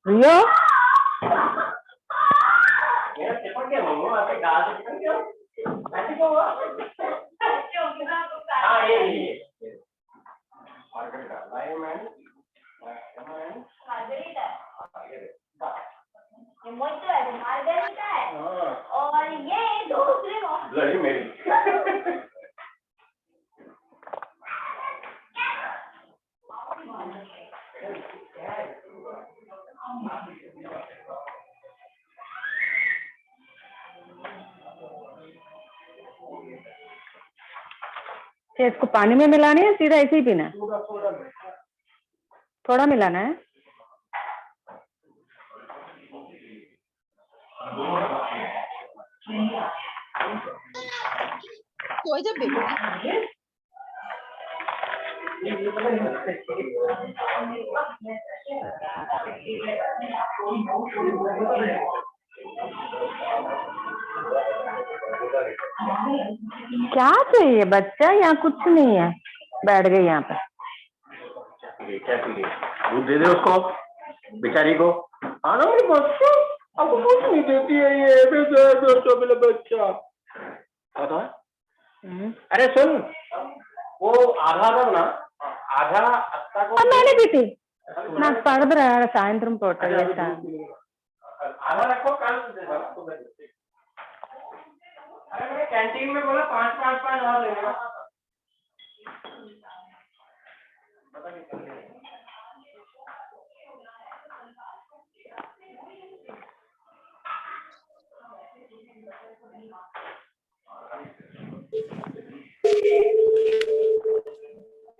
रियो और ये दूसरे मेरी क्या इसको पानी में मिलाना है, सीधा ऐसे ही पीना है? थोड़ा मिलाना है। तो जब बेटा क्या चाहिए बच्चा? यहाँ कुछ नहीं है, बैठ गई यहाँ पे। क्या चाहिए? दूध दे दे उसको, बेचारी को। हाँ ना मेरे बच्चे, अब कुछ नहीं देती है ये मेरा बच्चा। क्या? अरे सुन, वो आधा दो ना, आधा अत्ता को। मैंने भी थी ना, पढ़ रहा है सायंत्रम पोर्टल ऐसा। आधा रखो, कल दे दो ना तुम्हें। अरे मैंने कैंटीन में बोला 5 और लेगा। पता नहीं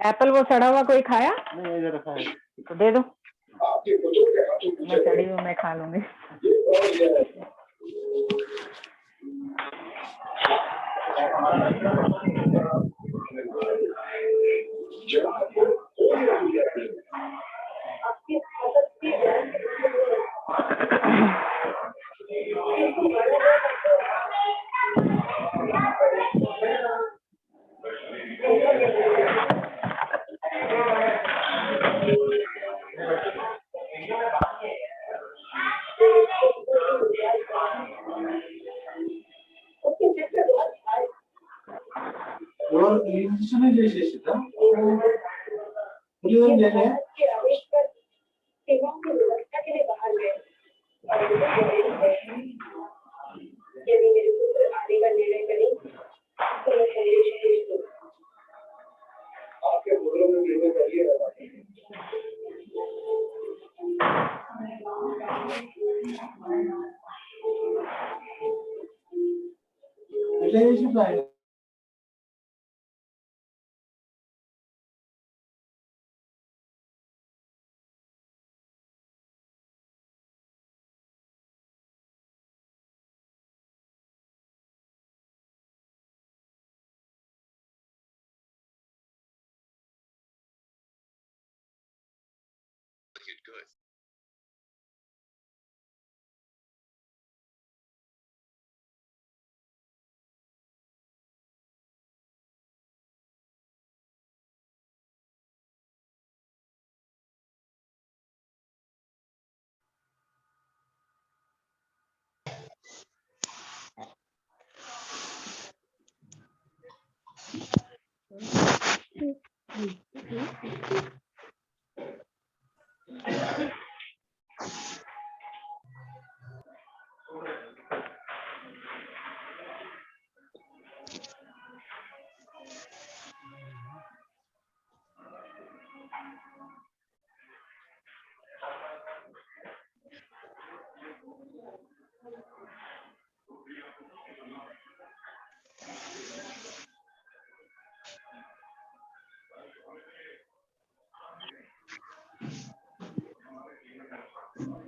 एप्पल वो सड़ा हुआ कोई खाया? नहीं, इधर रखा है तो दे दो, मैं सड़ी हूँ, मैं खा लूंगी।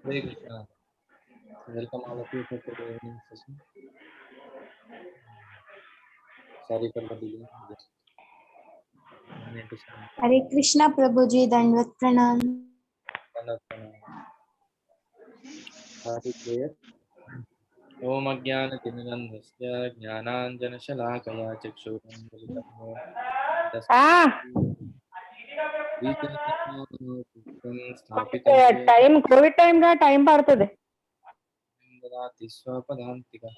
Hare Krishna. Welcome all of you to the evening session. Sorry for the delay. Just wanted to say हरे कृष्णा प्रभु जी, दंडवत प्रणाम। Hare clear. Om Ajnana-Timirandhasya Jnananjana-Shalakaya Chakshurunmilitam Tasmai time Covid time का टाइम पड़ता है। Swapadaantika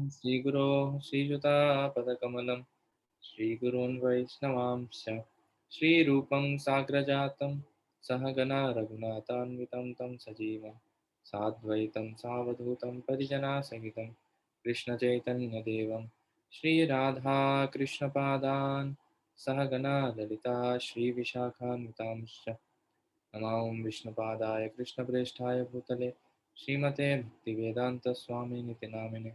Sri Guru Sri Juta Padakamalam Sri Gurun Vaishnavamsya Sri Rupam Sagrajatam Sahagana Raghunatanvitam Tam Sajivam Sadvaitam Savadhutam Parijana Sahitam Krishna Chaitanya Devam Sri Radha Krishna Padan Sahagana Lalita Sri Vishakhanvitamsya Namam Vishnupadaya Krishna Presthaya Bhutale Srimate Bhaktivedanta Swami Niti Namine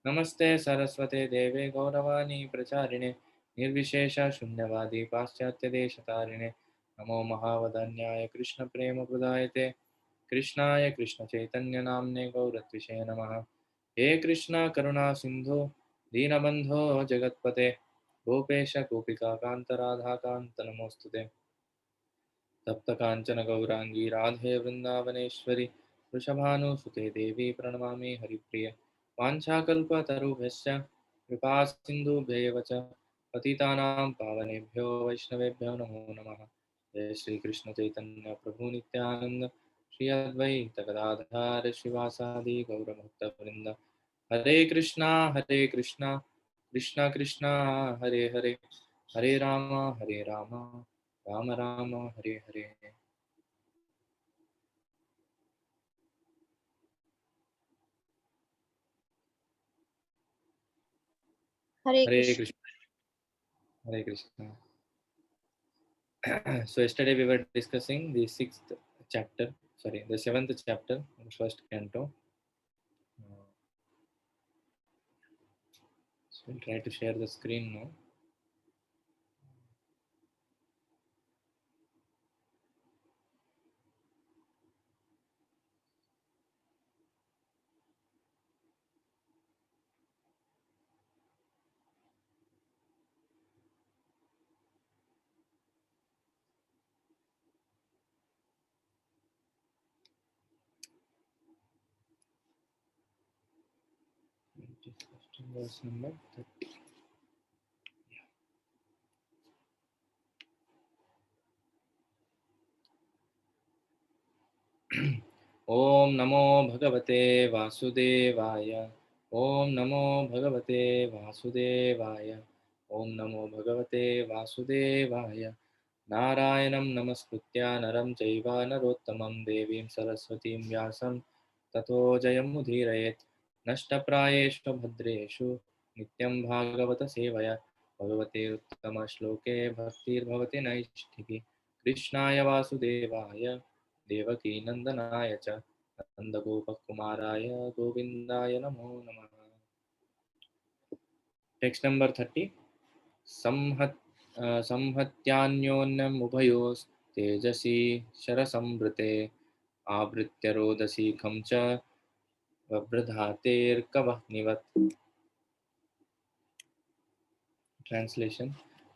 Namaste Saraswate Deve Gauravani Pracharine Nirvishesha Shunyavadi Paschatya Deshatarine Namo Mahavadanyaya Krishna Prema Pradayate Krishnaya Krishna Chaitanya Namne Gauratvishe Namaha He Krishna Karuna Sindhu दीनबन्धो जगत्पते गोपेश गोपिकान्त राधाकान्त नमोस्तुते। तप्त कांचन गौरांगी राधे वृंदावनेश्वरी वृषभानुसुते देवी प्रणमामि हरिप्रिय। वाञ्छाकल्पतरुभ्यश्च कृपा सिन्धुभ्यैव च पतितानां पावनेभ्यो वैष्णवेभ्यो नमो नमः। जय श्री कृष्ण चैतन्य प्रभु नित्यानंद श्री अद्वैत गदाधर श्रीवासादि गौरभक्तवृंद। हरे कृष्णा कृष्णा कृष्णा हरे हरे, हरे Ram Ram Ram Hare Hare. Hare Hare Krishna. Krishna. Hare Krishna. So yesterday we were discussing the seventh chapter in first canto. So we'll try to share the screen now. Verse number 30. Om Namo Bhagavate Vasudevaya. Om Namo Bhagavate Vasudevaya. Om Namo Bhagavate Vasudevaya. Narayanam Namaskritya Naram Chaiva Narottamam Devim Saraswatim Vyasam Tato Jayam Udhirayet. Nashtaprayeshu Bhadreshu Nityam Bhagavata Sevaya Bhagavate Uttama Shloke Bhaktir Bhavati Naishtiki Krishnaya Vasudevaya Devaki नंदनाय च नंदगोपकुमाराय गोविंदाय नमो नमः। Text number 30। संहत्यान्योन्यम् उभयोस् Tejasi शरसंवृते आवृत्य रोदसी खं च वभ्रधातेर्कवह्निवत्। Translation: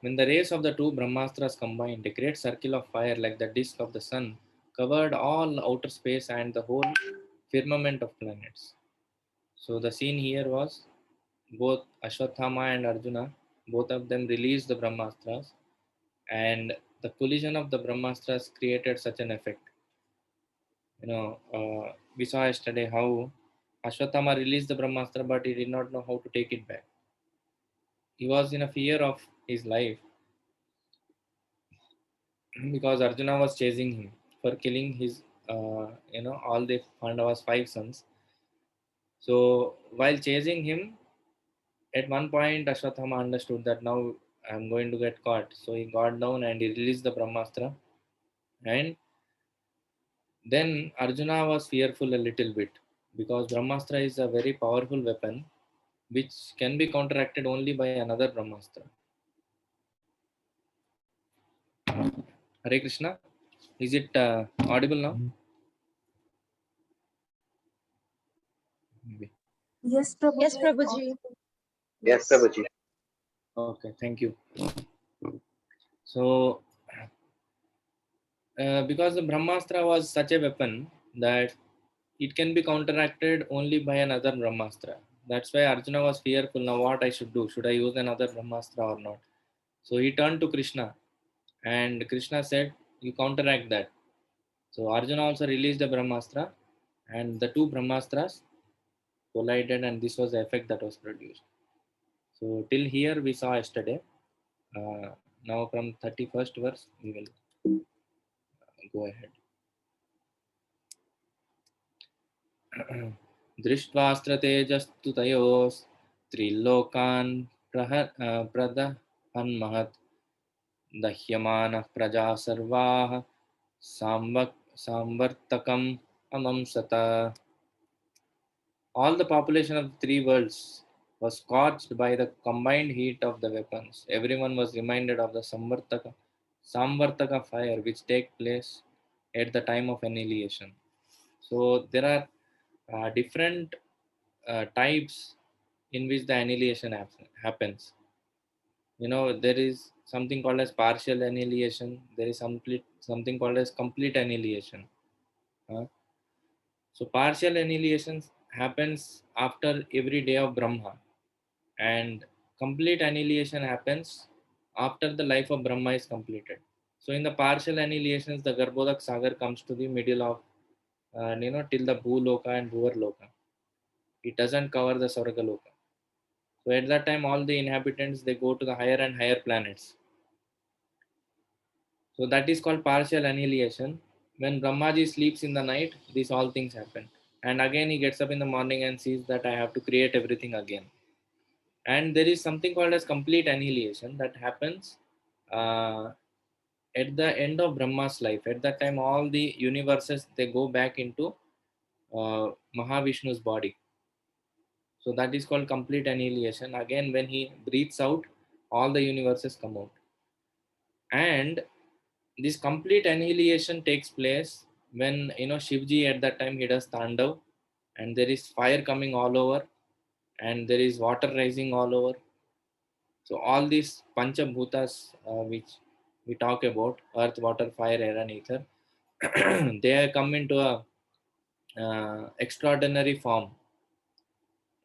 When the rays of the two Brahmastras combined, a great circle of fire like the disk of the sun covered all outer space and the whole firmament of planets. So the scene here was both Ashwatthama and Arjuna, both of them released the Brahmastras, and the collision of the Brahmastras created such an effect. We saw yesterday how Ashwatthama released the Brahmastra, but he did not know how to take it back. He was in a fear of his life because Arjuna was chasing him for killing his, all the Pandavas' 5 sons. So while chasing him, at one point Ashwatthama understood that now I'm going to get caught. So he got down and he released the Brahmastra. And then Arjuna was fearful a little bit because Brahmastra is a very powerful weapon which can be counteracted only by another Brahmastra. Hare Krishna. Is it audible now? Maybe. Yes, Prabhuji. Yes, Prabhuji. Yes, Prabhuji. Okay, thank you. So, because the Brahmastra was such a weapon that it can be counteracted only by another Brahmastra. That's why Arjuna was fearful. Now, what I should do? Should I use another Brahmastra or not? So he turned to Krishna, and Krishna said, "You counteract that." So Arjuna also released the Brahmastra, and the two Brahmastras collided, and this was the effect that was produced. So till here we saw yesterday. Now from 31st verse we will go ahead. दृष्ट्वास्त्रतेजस्तु तयोस् त्रिलोकान् प्रदहन्महत् दह्यमानः प्रजा सर्वाः सांवर्तकम् अमंसत. All the population of the three worlds was scorched by the combined heat of the weapons. Everyone was reminded of the Samvartaka fire which take place at the time of annihilation. So there are different types in which the annihilation happens. There is something called as partial annihilation. There is something called as complete annihilation. uh, so partial annihilation happens after every day of Brahma, and complete annihilation happens after the life of Brahma is completed. So in the partial annihilations, the Garbhodak Sagar comes to the middle of, till the Bhuloka and Bhuvarloka. It doesn't cover the Svargaloka. So at that time, all the inhabitants, they go to the higher and higher planets. So that is called partial annihilation. When Brahmaji sleeps in the night, these all things happen. And again, he gets up in the morning and sees that I have to create everything again. And there is something called as complete annihilation that happens uh, at the end of Brahma's life. At that time, all the universes, they go back into Mahavishnu's body. So that is called complete annihilation. Again, when he breathes out, all the universes come out. And this complete annihilation takes place when Shivji at that time he does Tandav, and there is fire coming all over, and there is water rising all over. So all these Panchabhutas which we talk about, earth, water, fire, air, and ether, they come into a extraordinary form.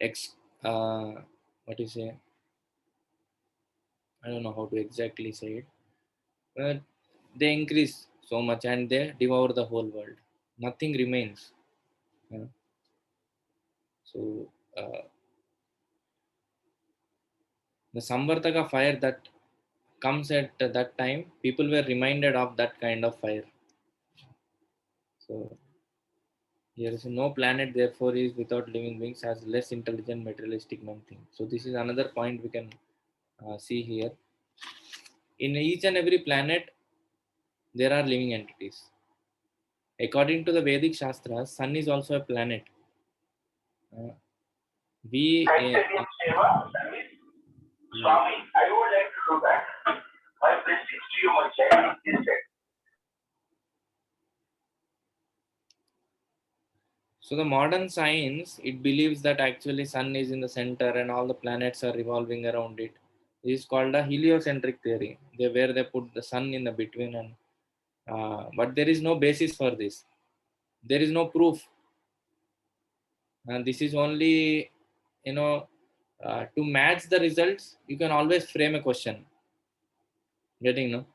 Ex, what do you say? I don't know how to exactly say it. But they increase so much and they devour the whole world. Nothing remains. uh, So the Samvartaka fire that comes at that time, people were reminded of that kind of fire. So here is no planet, therefore, is without living beings, has less intelligent materialistic nothing. So this is another point we can see here. In each and every planet, there are living entities. According to the Vedic Shastras, Sun is also a planet. Uh, we Swami, I would like to do that. My blessings to you, my child, is said. So the modern science, it believes that actually Sun is in the center and all the planets are revolving around it. This is called a heliocentric theory, where they put the Sun in the between, and but there is no basis for this. There is no proof, and this is only to match the results. You can always frame a question. Getting no.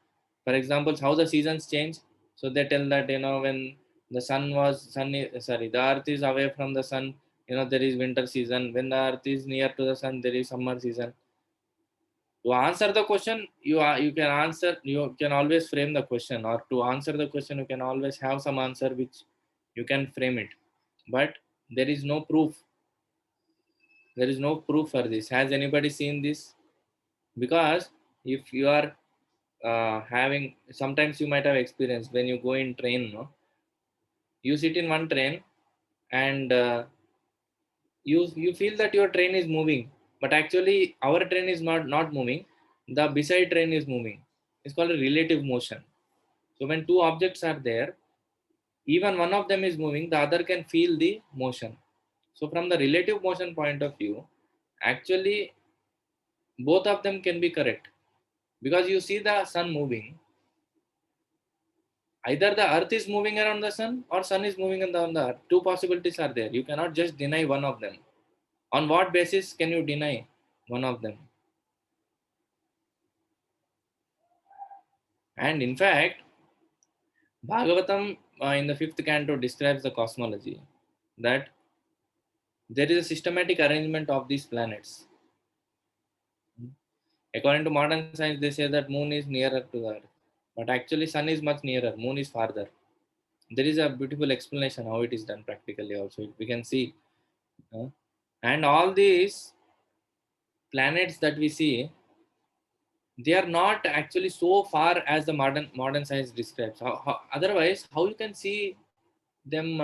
For example, how the seasons change. So they tell that when the the earth is away from the sun, there is winter season. When the earth is near to the sun, there is summer season. To answer the question, you can always frame the question, or to answer the question you can always have some answer which you can frame it. But there is no proof. There is no proof for this. Has anybody seen this? Because if you are having, sometimes you might have experienced when you go in train, no, you sit in one train, and you feel that your train is moving, but actually our train is not moving. The beside train is moving. It's called a relative motion. So when two objects are there, even one of them is moving, the other can feel the motion. So from the relative motion point of view, actually both of them can be correct, because you see the sun moving. Either the earth is moving around the sun or sun is moving on the earth. Two possibilities are there. You cannot just deny one of them. On what basis can you deny one of them? And in fact, Bhagavatam in the fifth canto describes the cosmology, that there is a systematic arrangement of these planets. According to modern science, they say that moon is nearer to the earth, but actually sun is much nearer, moon is farther. There is a beautiful explanation how it is done practically also. We can see. And all these planets that we see, they are not actually so far as the modern science describes. Otherwise, how you can see them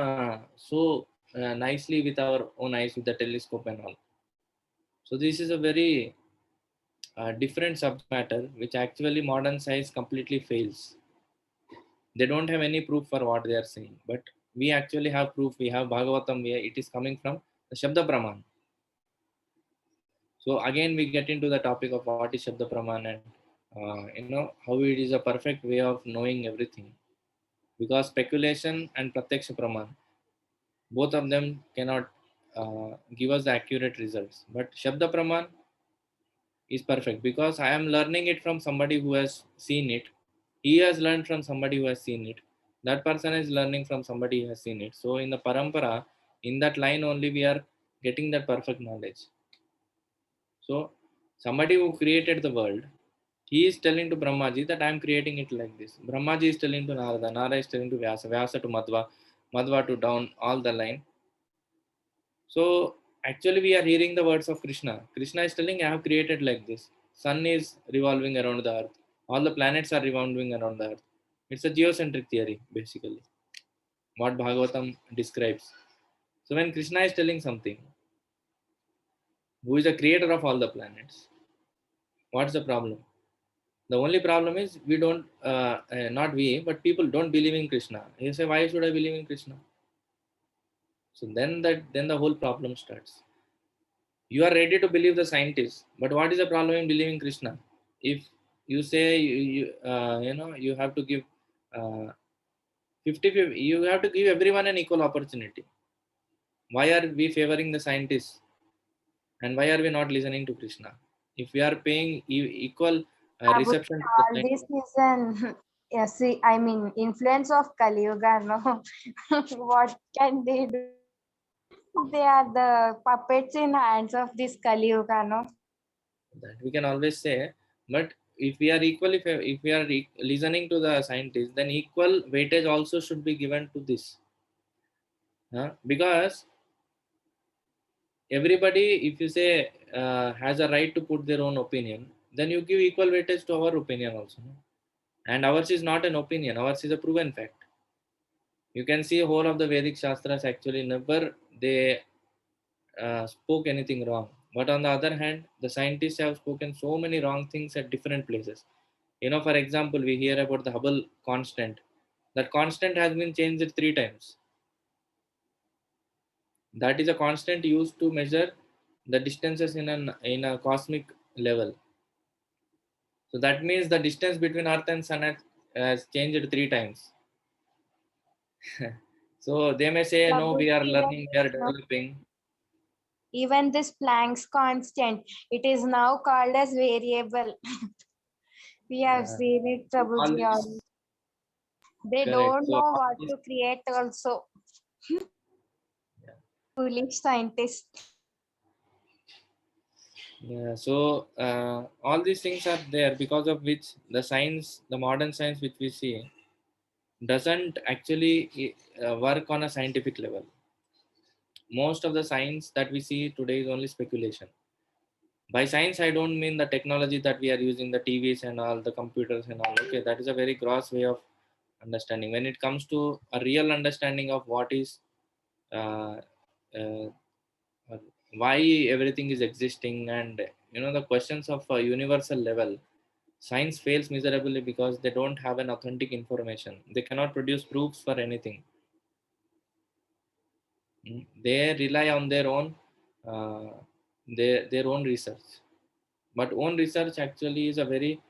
so nicely with our own eyes with the telescope and all. So this is a very different subject matter which actually modern science completely fails. They don't have any proof for what they are saying, but we actually have proof. We have Bhagavatam. It is coming from the Shabda Brahman. So again, we get into the topic of what is Shabda Praman and how it is a perfect way of knowing everything. Because speculation and Pratyaksha Praman, both of them cannot give us the accurate results. But Shabda Praman is perfect because I am learning it from somebody who has seen it. He has learned from somebody who has seen it. That person is learning from somebody who has seen it. So in the parampara, in that line only, we are getting that perfect knowledge. So somebody who created the world, he is telling to Brahmaji that I am creating it like this. Brahmaji is telling to Narada, Narada is telling to Vyasa, Vyasa to Madhva, Madhva to down all the line. So actually we are hearing the words of Krishna. Krishna is telling, I have created like this. Sun is revolving around the earth. All the planets are revolving around the earth. It's a geocentric theory, basically, what Bhagavatam describes. So when Krishna is telling something, who is the creator of all the planets, what's the problem? The only problem is we don't, not we, but people don't believe in Krishna. You say, why should I believe in Krishna? So then the whole problem starts. You are ready to believe the scientists, but what is the problem in believing Krishna? If you say you have to give uh, 50, you have to give everyone an equal opportunity. Why are we favoring the scientists, and why are we not listening to Krishna? If we are paying equal Prabhuji, reception to the all this is an yes, I mean influence of Kali Yuga, no? What can they do? They are the puppets in hands of this Kali Yuga, no? that we can always say, but if we are equally if we are listening to the scientists, then equal weightage also should be given to this, because everybody, if you say, has a right to put their own opinion, then you give equal weightage to our opinion also, no? And ours is not an opinion, ours is a proven fact. You can see whole of the Vedic Shastras actually never they spoke anything wrong. But on the other hand, the scientists have spoken so many wrong things at different places. For example, we hear about the Hubble constant. That constant has been changed 3 times. That is a constant used to measure the distances in a cosmic level. So that means the distance between Earth and Sun has changed 3 times. So they may say, no, we are Prabhuji, learning, we are no? developing. Even this Planck's constant, it is now called as variable. We have Yeah. seen it, All Prabhuji. this, They correct. don't So know all what this, to create also. yeah. Foolish scientists. Yeah, so all these things are there because of which the science, the modern science which we see, doesn't actually work on a scientific level. Most of the science that we see today is only speculation. By science, I don't mean the technology that we are using, the TVs and all, the computers and all. Okay, that is a very gross way of understanding. When it comes to a real understanding of what is, uh, uh, why everything is existing, and the questions of a universal level, science fails miserably because they don't have an authentic information. They cannot produce proofs for anything. They rely on their own uh, their own research. But own research actually is a very,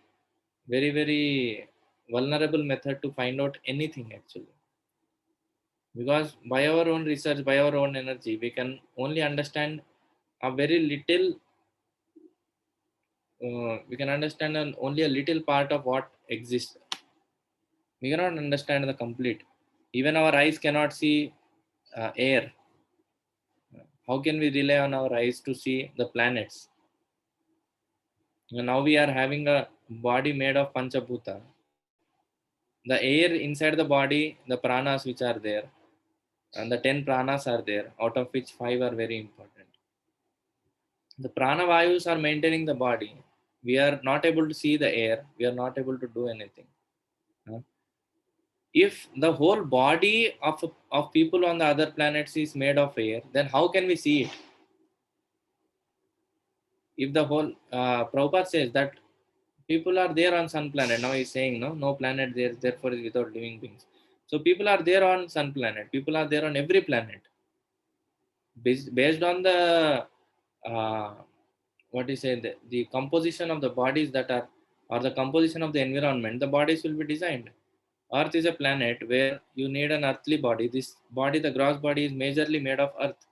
very, very vulnerable method to find out anything actually. Because by our own research, by our own energy, we can only understand a very little. We can understand only a little part of what exists. We cannot understand the complete. Even our eyes cannot see air. How can we rely on our eyes to see the planets? And now we are having a body made of Panchabhuta. The air inside the body, the pranas which are there, and the 10 pranas are there, out of which 5 are very important. The prana vayus are maintaining the body. We are not able to see the air. We are not able to do anything. If the whole body of people on the other planets is made of air, then how can we see it? If the whole Prabhupada says that people are there on sun planet, now he's saying no planet there, therefore is without living beings. So people are there on sun planet, people are there on every planet, based on the uh, what you say, the composition of the bodies that are, or the composition of the environment, the bodies will be designed. Earth is a planet where you need an earthly body. This body, the gross body, is majorly made of earth,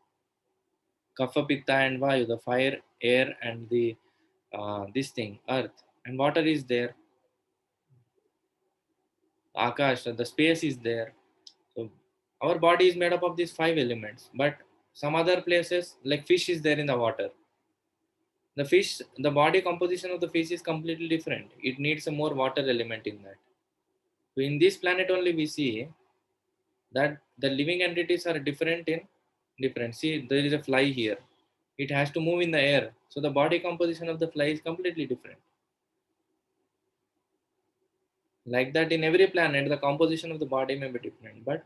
kapha, pitta, and vayu, the fire, air, and the this thing, earth, and water is there. Akash, the space is there. So our body is made up of these 5 elements, but some other places, like fish, is there in the water. The fish, the body composition of the fish is completely different. It needs a more water element in that. So in this planet only we see that the living entities are different in different. See, there is a fly here. It has to move in the air. So the body composition of the fly is completely different. Like that, in every planet, the composition of the body may be different. But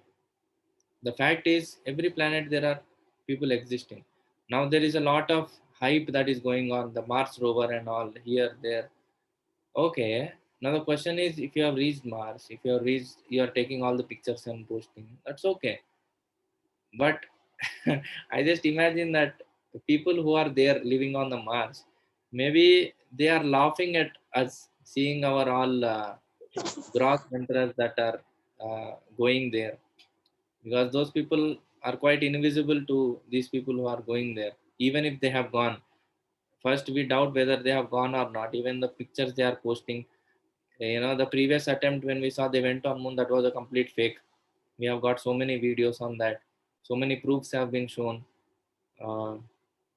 the fact is, every planet there are people existing. Now there is a lot of hype that is going on, the Mars rover and all here, there. Okay. Now the question is, if you have reached Mars, if you have reached, you are taking all the pictures and posting. That's okay. But I just imagine that the people who are there living on the Mars, maybe they are laughing at us seeing our all gross ventures that are going there, because those people are quite invisible to these people who are going there. Even if they have gone, first we doubt whether they have gone or not. Even the pictures they are posting, the previous attempt when we saw they went on moon, that was a complete fake. We have got so many videos on that, so many proofs have been shown. uh,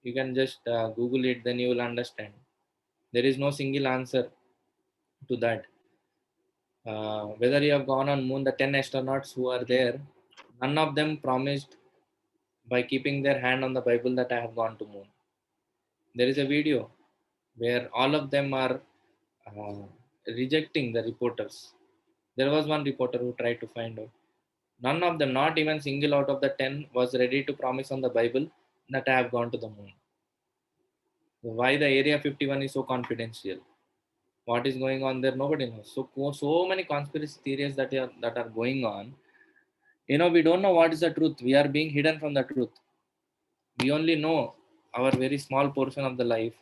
you can just Google it, then you will understand. There is no single answer to that. Whether you have gone on moon, the 10 astronauts who are there, none of them promised by keeping their hand on the Bible that I have gone to moon. There is a video where all of them are uh, rejecting the reporters. There was one reporter who tried to find out. None of them, not even single out of the 10, was ready to promise on the Bible that I have gone to the moon. Why the Area 51 is so confidential? What is going on there? Nobody knows. So many conspiracy theories that are going on. We don't know what is the truth. We are being hidden from the truth. We only know our very small portion of the life,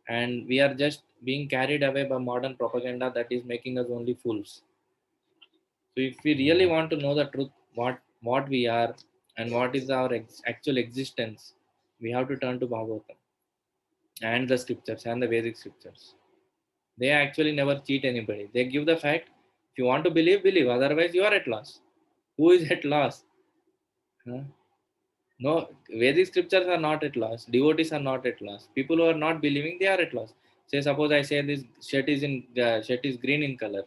and we are just being carried away by modern propaganda that is making us only fools. So if we really want to know the truth, what we are and what is our actual existence, we have to turn to Bhagavatam and the scriptures and the Vedic scriptures. They actually never cheat anybody. They give the fact. If you want to believe, believe. Otherwise, you are at loss. Who is at loss? Huh? No, Vedic scriptures are not at loss. Devotees are not at loss. People who are not believing, they are at loss. Say, suppose I say this shirt is green in color.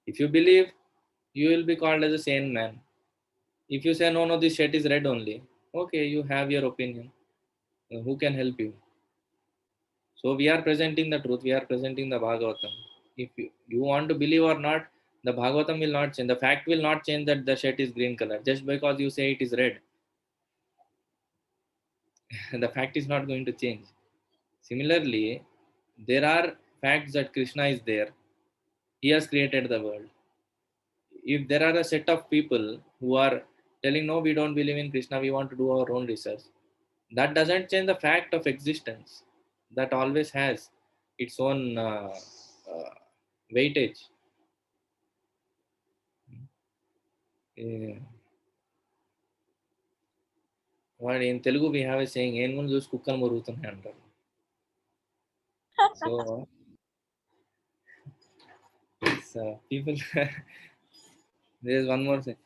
If you believe, you will be called as a sane man. If you say no, this shirt is red only. Okay, you have your opinion. Who can help you? So we are presenting the truth. We are presenting the Bhagavatam. If you want to believe or not, the Bhagavatam will not change. The fact will not change that the shirt is green color just because you say it is red. The fact is not going to change. Similarly, there are facts that Krishna is there. He has created the world. If there are a set of people who are telling, no, we don't believe in Krishna, we want to do our own research, that doesn't change the fact of existence. That always has its own weightage. వాడు in Telugu we have a saying, ఏనుగును చూసి కుక్కను మురుగుతున్నాయి అంటారు. So people there is one more thing.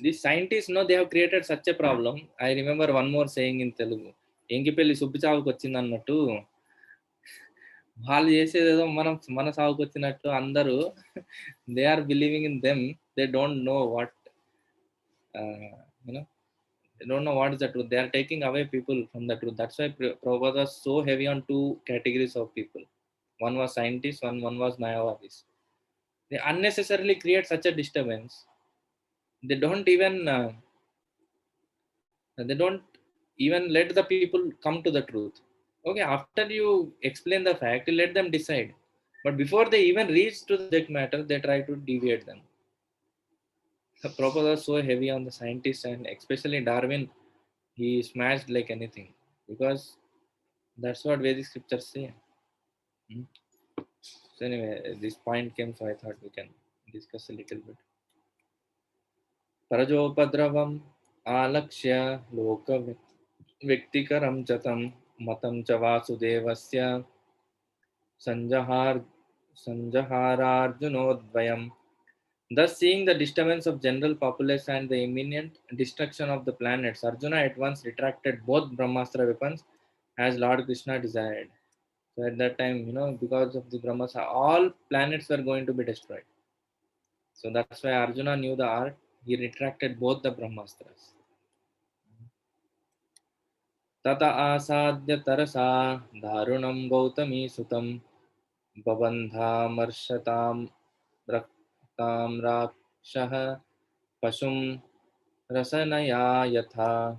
These scientists know they have created such a problem. I remember one more saying in Telugu, ఎంగిపెళ్ళి Subbi చావుకు వచ్చింది అన్నట్టు, వాళ్ళు చేసేదేదో మన సాగుకు వచ్చినట్టు అందరూ they are believing in them. They don't know what they don't know what is the truth. They are taking away people from the truth. That's why Prabhupada was so heavy on 2 categories of people. One was scientists, one was Mayavadis. They unnecessarily create such a disturbance. They don't even let the people come to the truth. Okay, after you explain the fact, you let them decide. But before they even reach to the subject matter, they try to deviate them. Prabhupada was so heavy on the scientists, and especially Darwin, he smashed like anything, because That's what Vedic scriptures say. Hmm. So anyway, this point came, so I thought we can discuss a little bit. Parajopadravam alakshya loka व्यक्तिकरं च तं मतं च वासुदेवस्य संजहार संजहारार्जुनोद्वयम्. Thus, seeing the disturbance of general populace and the imminent destruction of the planets, Arjuna at once retracted both Brahmastra weapons as Lord Krishna desired. So at that time, because of the Brahmastra, all planets were going to be destroyed. So that's why Arjuna knew the art. He retracted both the Brahmastras. तत आसाद्य तरसा दारुणं गौतमी सुतं बबन्धामर्षतां रक्तां राक्षः पशुं रसनया यथा.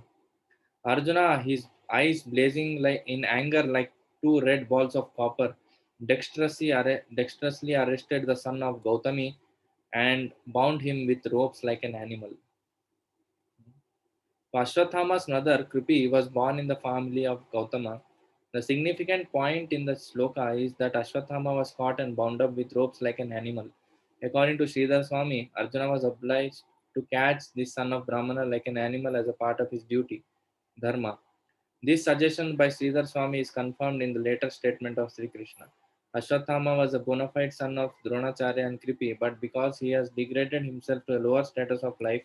Arjuna, his eyes blazing like in anger like two red balls of copper, dexterously arrested the son of Gautami and bound him with ropes like an animal. Ashwatthama's mother, Kripi, was born in the family of Gautama. The significant point in the sloka is that Ashwatthama was caught and bound up with ropes like an animal. According to Sridhar Swami, Arjuna was obliged to catch the son of Brahmana like an animal as a part of his duty, dharma. This suggestion by Sridhar Swami is confirmed in the later statement of Sri Krishna. Ashwatthama was a bona fide son of Dronacharya and Kripi, but because he has degraded himself to a lower status of life,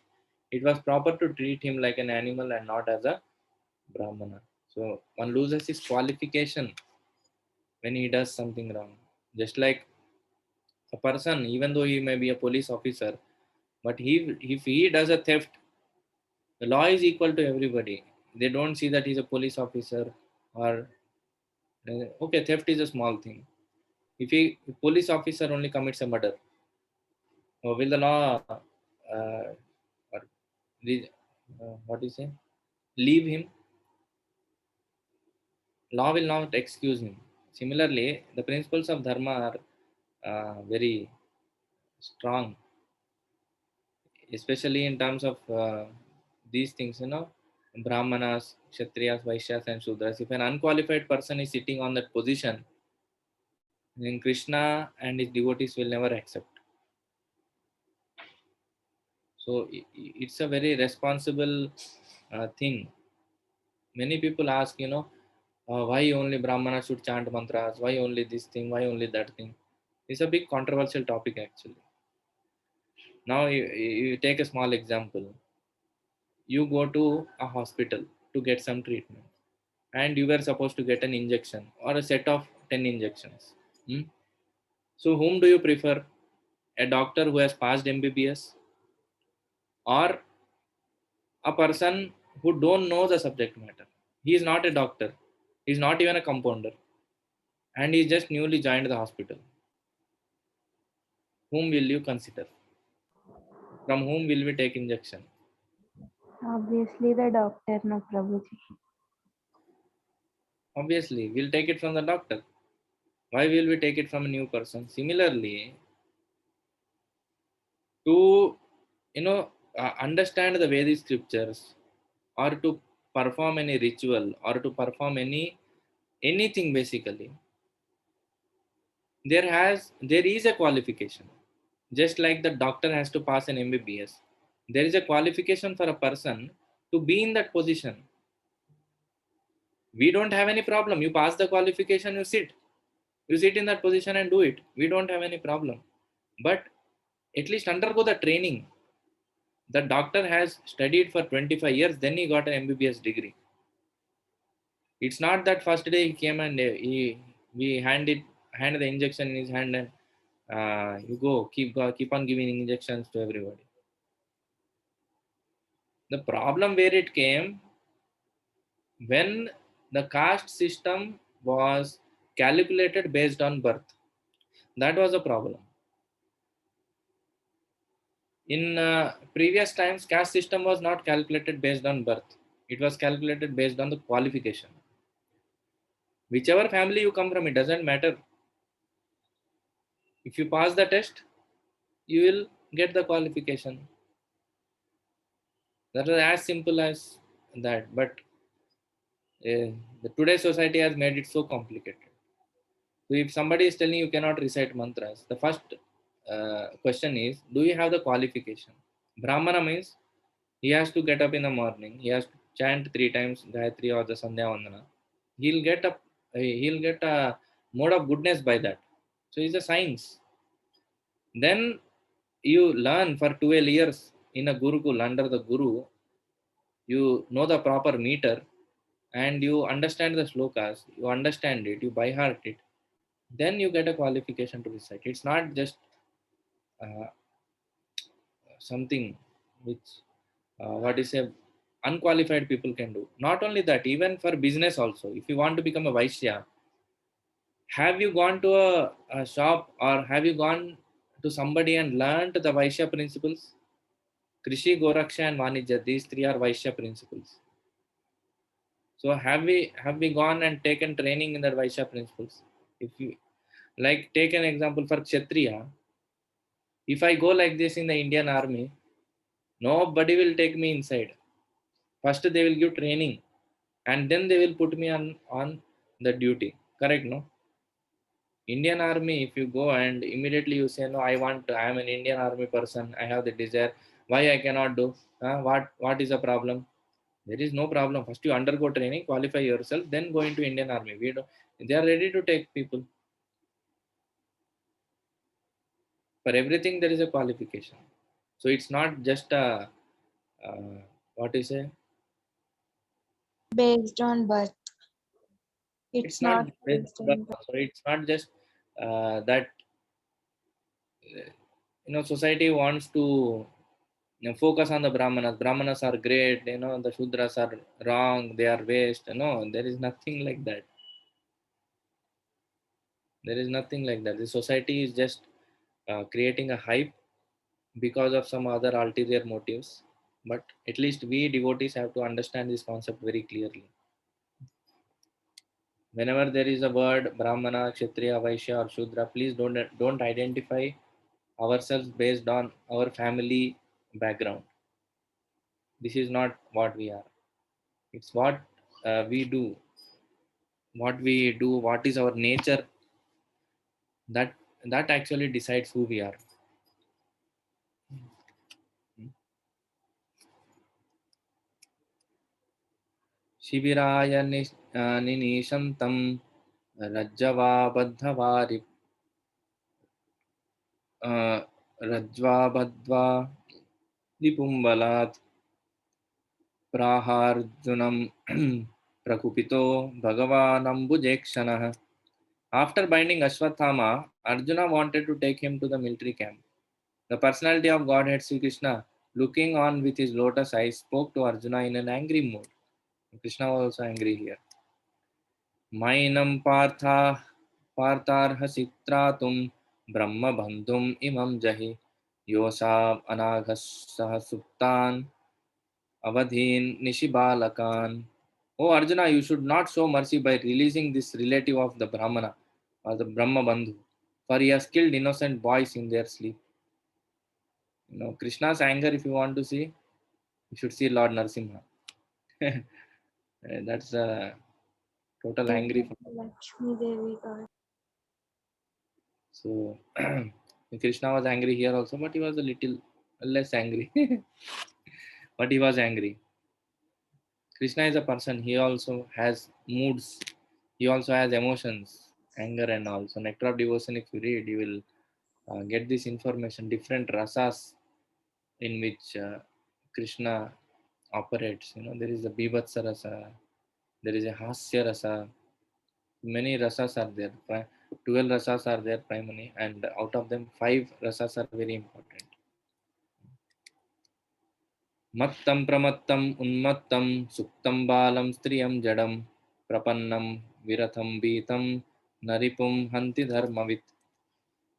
it was proper to treat him like an animal and not as a Brahmana. So one loses his qualification when he does something wrong. Just like a person, even though he may be a police officer, but if he does a theft, the law is equal to everybody. They don't see that he's a police officer or okay, theft is a small thing. If a police officer only commits a murder, will the law or what do you say? Leave him? Law will not excuse him. Similarly, the principles of dharma are very strong, especially in terms of these things, Brahmanas, Kshatriyas, Vaishyas, and Shudras. If an unqualified person is sitting on that position, then Krishna and his devotees will never accept. So it's a very responsible thing. Many people ask, why only Brahmanas should chant mantras? Why only this thing? Why only that thing? It's a big controversial topic actually. Now you take a small example. You go to a hospital to get some treatment, and you were supposed to get an injection or a set of 10 injections. Hmm? So whom do you prefer? A doctor who has passed MBBS or a person who don't know the subject matter? He is not a doctor. He is not even a compounder, and he just newly joined the hospital. Whom will you consider? From whom will we take injection? Obviously, the doctor, no Prabhuji. Obviously, we'll take it from the doctor. Why will we take it from a new person? Similarly, to understand the Vedic scriptures, or to perform any ritual, or to perform anything basically, there is a qualification. Just like the doctor has to pass an MBBS, there is a qualification for a person to be in that position. We don't have any problem. You pass the qualification, you sit in that position and do it. We don't have any problem. But at least undergo the training. The doctor has studied for 25 years, then he got an MBBS degree. It's not that first day he came and we hand the injection in his hand and you keep on giving injections to everybody. The problem where it came, when the caste system was calculated based on birth, that was a problem. In previous times, caste system was not calculated based on birth. It was calculated based on the qualification. Whichever family you come from, it doesn't matter. If you pass the test, you will get the qualification. That is as simple as that. But The today's society has made it so complicated. So if somebody is telling you cannot recite mantras, the first question is, do you have the qualification? Brahmana means he has to get up in the morning. He has to chant 3 times Gayatri or the Sandhya Vandana. He'll get up. He'll get a mode of goodness by that. So it's a science. Then you learn for 12 years in a Gurukul under the Guru. You know the proper meter, and you understand the slokas. You understand it. You by heart it. Then you get a qualification to recite. It's not just uh, something which what is a unqualified people can do. Not only that, even for business also, if you want to become a Vaishya, have you gone to a shop or have you gone to somebody and learned the Vaishya principles? Krishi, Goraksha and Vanijya, these three are Vaishya principles. So have we gone and taken training in the Vaishya principles? If you like take an example for Kshatriya, if I go like this in the Indian army, nobody will take me inside. First they will give training and then they will put me on the duty. Correct, no? Indian army, if you go and immediately you say, no, I am an Indian army person, I have the desire, why I cannot do? What is the problem? There is no problem. First you undergo training, qualify yourself, then go into Indian army. They are ready to take people. For everything there is a qualification. So it's not just a, what is it? Based on birth. It's It's not not based based on on birth. So it's not just that society wants to focus on the brahmanas. Brahmanas are great, the shudras are wrong, they are waste. No, there is nothing like that. There is nothing like that. The society is just creating a hype because of some other ulterior motives, but at least we devotees have to understand this concept very clearly. Whenever there is a word brahmana, kshatriya, vaishya or shudra, please don't identify ourselves based on our family background. This is not what we are. It's what we do, what is our nature, that that actually decides who we are. शिबिराय निनीशन्तं रज्ज्वाबद्धवारि रज्ज्वाबद्ध्वा रिपुंबलात् प्राहार्जुनं प्रकुपितो भगवानम्बुजेक्षणः. After binding Ashwathama, Arjuna wanted to take him to the military camp. The personality of Godhead Sri Krishna, looking on with his lotus eyes, spoke to Arjuna in an angry mood. Krishna was also angry here. Mainam partharhasi tratum brahma bandhum imam jahi yosab anaghas sahasuptan avadhin nishibalakan. O Arjuna, you should not show mercy by releasing this relative of the Brahmana or the Brahma Bandhu, for he has killed innocent boys in their sleep. Krishna's anger, if you want to see, you should see Lord Narasimha. That's a total angry. Lakshmi Devi God. So Krishna was angry here also, but he was a little less angry. But he was angry. Krishna is a person. He also has moods. He also has emotions, anger and all. So Nectar of Devotion, if you read, you will get this information, different rasas in which Krishna operates. There is a Bibhatsa rasa, there is a Hasya rasa. Many rasas are there. 12 rasas are there primarily, and out of them, 5 rasas are very important. Mattam pramattam unmattam suktam balam striyam jadam prapannam viratham beatam naripum hanti dharmavit.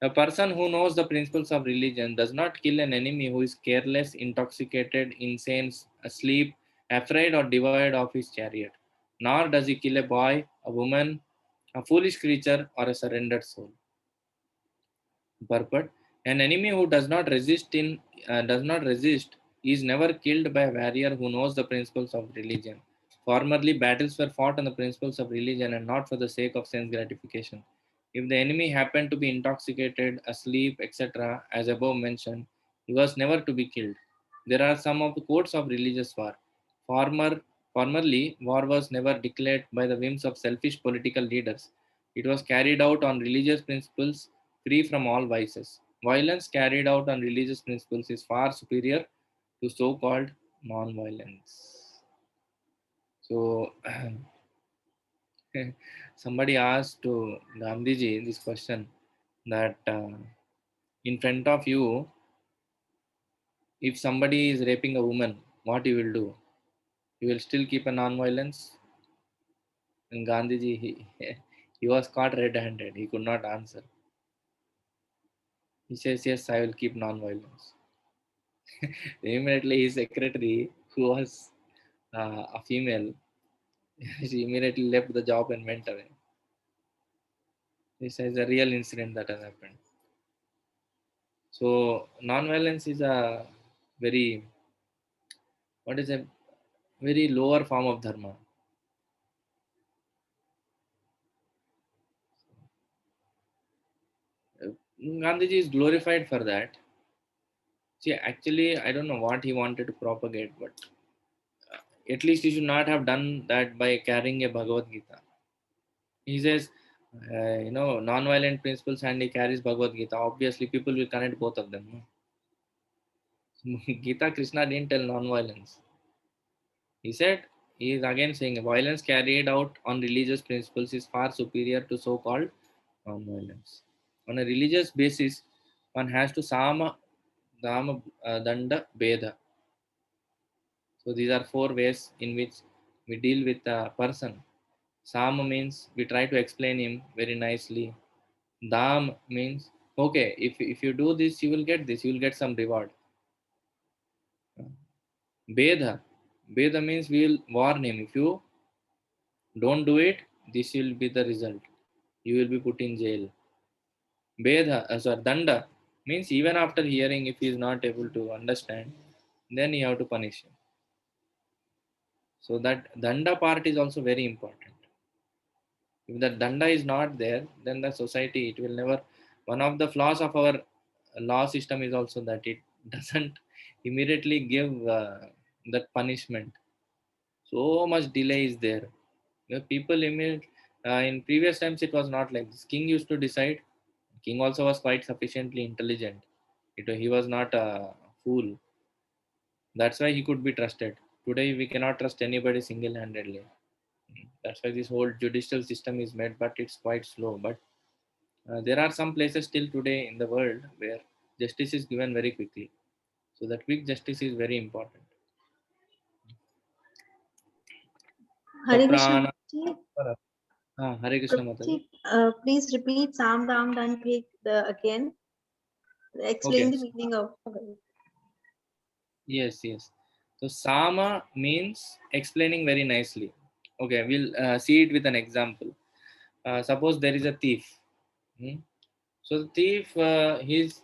A person who knows the principles of religion does not kill an enemy who is careless, intoxicated, insane, asleep, afraid, or devoid of his chariot. Nor does he kill a boy, a woman, a foolish creature, or a surrendered soul. Purport: an enemy who does not resist is never killed by a warrior who knows the principles of religion. Formerly, battles were fought on the principles of religion and not for the sake of sense gratification. If the enemy happened to be intoxicated, asleep, etc., as above mentioned, he was never to be killed. There are some of the quotes of religious war. Formerly, war was never declared by the whims of selfish political leaders. It was carried out on religious principles, free from all vices. Violence carried out on religious principles is far superior to so called non violence. So, somebody asked to Gandhiji this question that in front of you, if somebody is raping a woman, what you will do? You will still keep a non-violence? And Gandhiji, he was caught red-handed. He could not answer. He says, yes, I will keep non-violence. Immediately his secretary, who was a female, she immediately left the job and went away. This is a real incident that has happened. So non-violence is a very, what is a very lower form of dharma. Gandhiji is glorified for that. See, actually, I don't know what he wanted to propagate, but at least he should not have done that by carrying a Bhagavad Gita. He says, non-violent principles, and he carries Bhagavad Gita. Obviously, people will connect both of them. No? Gita Krishna didn't tell non-violence. He said, he is again saying, violence carried out on religious principles is far superior to so-called non-violence. On a religious basis, one has to sama, dama, danda, beda. So these are four ways in which we deal with a person. Sama means we try to explain him very nicely. Dam means, okay, if you do this, you will get this, you will get some reward. Beda. Beda means we will warn him. If you don't do it, this will be the result. You will be put in jail. Danda means even after hearing, if he is not able to understand, then you have to punish him. So that danda part is also very important. If the danda is not there, then the society, it will never. One of the flaws of our law system is also that it doesn't immediately give that punishment. So much delay is there. People in previous times it was not like this. King used to decide. King also was quite sufficiently intelligent. He was not a fool. That's why he could be trusted. Today we cannot trust anybody single-handedly. That's why this whole judicial system is made, but it's quite slow. But there are some places still today in the world where justice is given very quickly. So that quick justice is very important. Hare Krishna Saprana. Mataji. Hare Krishna Mataji. Please repeat Sam Dam Dan Pig again. Explain Okay. the meaning of. Yes. So Sama means explaining very nicely. Okay, we'll see it with an example. Suppose there is a thief. So the thief, his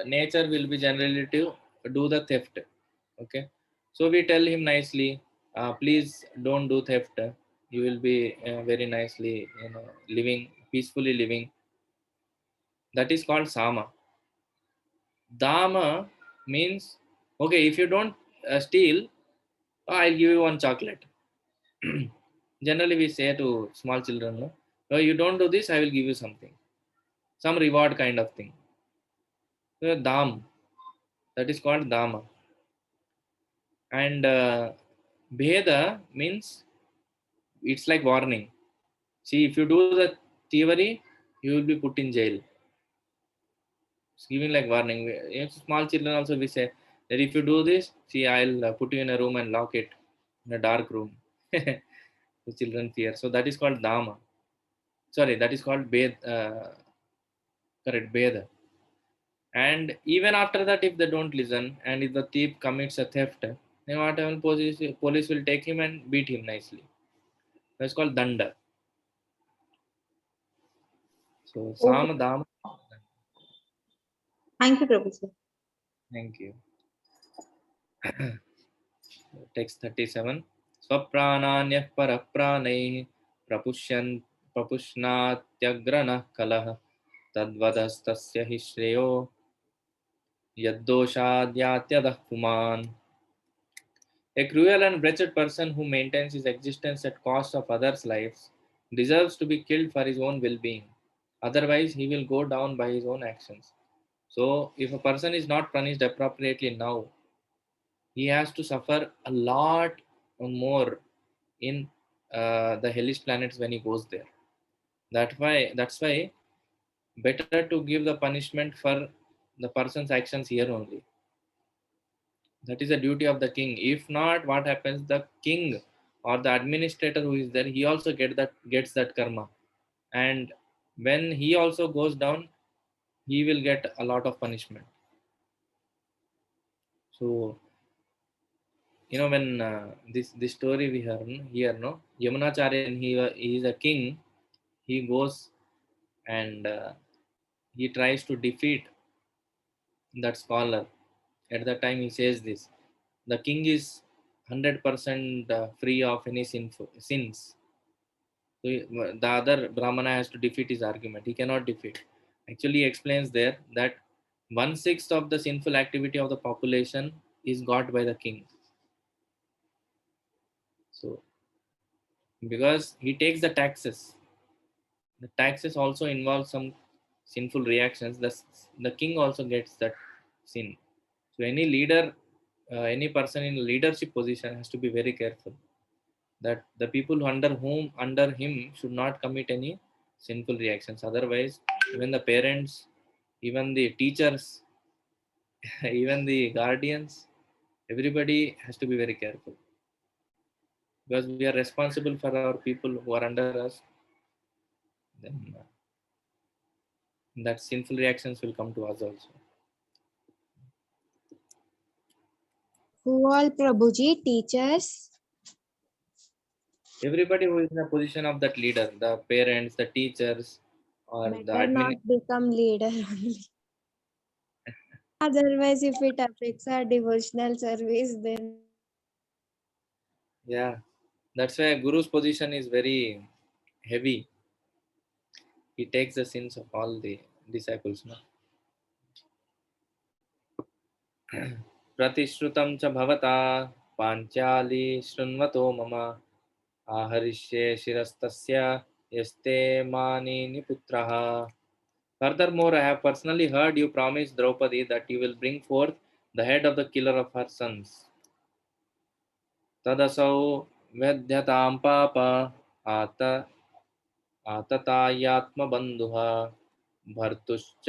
nature will be generally to do the theft. Okay, so we tell him nicely, please don't do theft. You will be very nicely, living peacefully living. That is called Sama. Dama means, okay, if you don't steal, I'll give you one chocolate. Generally, we say to small children, no, oh, you don't do this, I will give you something, some reward kind of thing. So, Dam, that is called Dama. And Bheda means it's like warning. See, if you do the thievery, you will be put in jail. It's giving like warning. Small children also we say that if you do this, see, I'll put you in a room and lock it in a dark room. The children fear. So that is called Dama. Sorry, that is called Bed. Correct, Beda. And even after that, if they don't listen, and if the thief commits a theft, then what happens? Police will take him and beat him nicely. That's called Danda. So Sama Dama. Thank you, Professor. Thank you. Text 37. स्वप्राणान्यः परप्राणैः प्रपुष्णात्यग्रनः कलः तद्वदस्तस्य हि श्रेयो यद्दोषाद्यात्यदः पुमान्. A cruel and wretched person who maintains his existence at cost of others' lives deserves to be killed for his own well-being. Otherwise, he will go down by his own actions. So, if a person is not punished appropriately now, he has to suffer a lot more in the hellish planets when he goes there. That's why better to give the punishment for the person's actions here only. That is the duty of the king. If not, what happens? The king or the administrator who is there, he also gets that karma, and when he also goes down, he will get a lot of punishment. So when this story we heard here, no, Yamunacharya, and he is a king. He goes and he tries to defeat that scholar. At that time, he says this: the king is 100% free of any sins. So the other Brahmana has to defeat his argument. He cannot defeat. Actually, he explains there that 1/6 of the sinful activity of the population is got by the king. So because he takes the taxes also involve some sinful reactions. The king also gets that sin. So any leader, any person in leadership position has to be very careful that the people under him should not commit any sinful reactions. Otherwise, even the parents, even the teachers, even the guardians, everybody has to be very careful because we are responsible for our people who are under us. Then that sinful reactions will come to us also. Who all, Prabhuji? Teachers? Everybody who is in a position of that leader, the parents, the teachers, or the Better not become leader only. Otherwise, if it affects our devotional service, then yeah, that's why Guru's position is very heavy. He takes the sins of all the disciples. No? प्रतिश्रुतं च भवता पाञ्चाली शृण्वतो मम आहरिष्ये शिरस्तस्य यस्ते मानिनि पुत्रः. Furthermore, I have personally heard you promise Draupadi that you will bring forth the head of the killer of her sons. Tadasau vedhyatam papa आततायात्म बंधुहा भर्तुश्च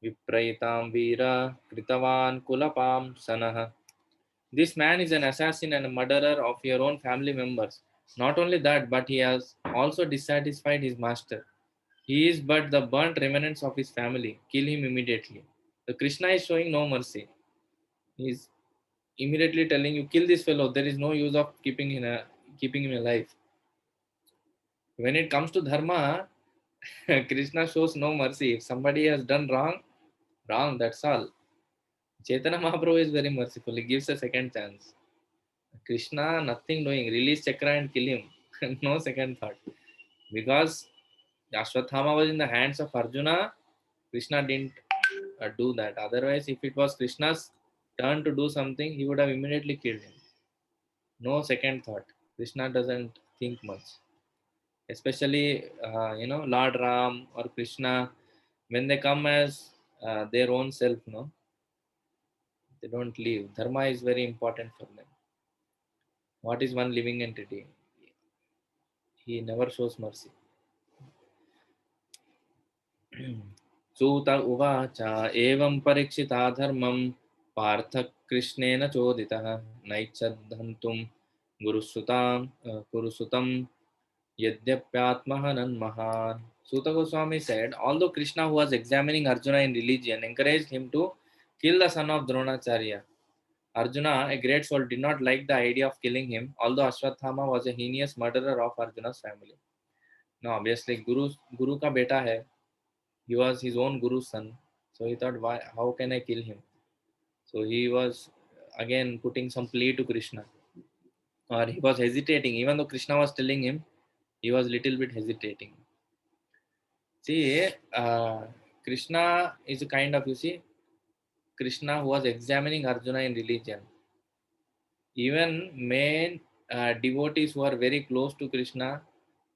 विप्रयितां वीरा कृतवान् कुलपां सनः. This man is an assassin and a murderer of your own family members. Not only that, but he has also dissatisfied his master. He is but the burnt remnants of his family. Kill him immediately. The Krishna is showing no mercy. He is immediately telling you, kill this fellow. There is no use of keeping him alive. When it comes to dharma, Krishna shows no mercy. If somebody has done wrong, that's all. Chaitanya Mahaprabhu is very merciful. He gives a second chance. Krishna, nothing doing. Release Chakra and kill him. No second thought. Because Ashwatthama was in the hands of Arjuna, Krishna didn't do that. Otherwise, if it was Krishna's turn to do something, he would have immediately killed him. No second thought. Krishna doesn't think much. Especially, Lord Ram or Krishna, when they come as their own self, no, they don't leave. Dharma is very important for them. What is one living entity? He never shows mercy. Suta uvacha evam parikshita dharmam Partha कृष्णेन चोदितः नैच्छद्धन्तुं गुरुसुतं यद्यप्यात्महनन् महान्. Suta Goswami said, although Krishna, who was examining Arjuna in religion, encouraged him to kill the son of Dronacharya, Arjuna, a great soul, did not like the idea of killing him, although Ashwatthama was a heinous murderer of Arjuna's family. Now, obviously, Guru ka beta hai. He was his own Guru's son. So he thought, how can I kill him? So he was again putting some plea to Krishna. or he was hesitating. Even though Krishna was telling him, he was little bit hesitating. See, Krishna is a kind of, you see, Krishna who was examining Arjuna in religion. Even main devotees who are very close to Krishna,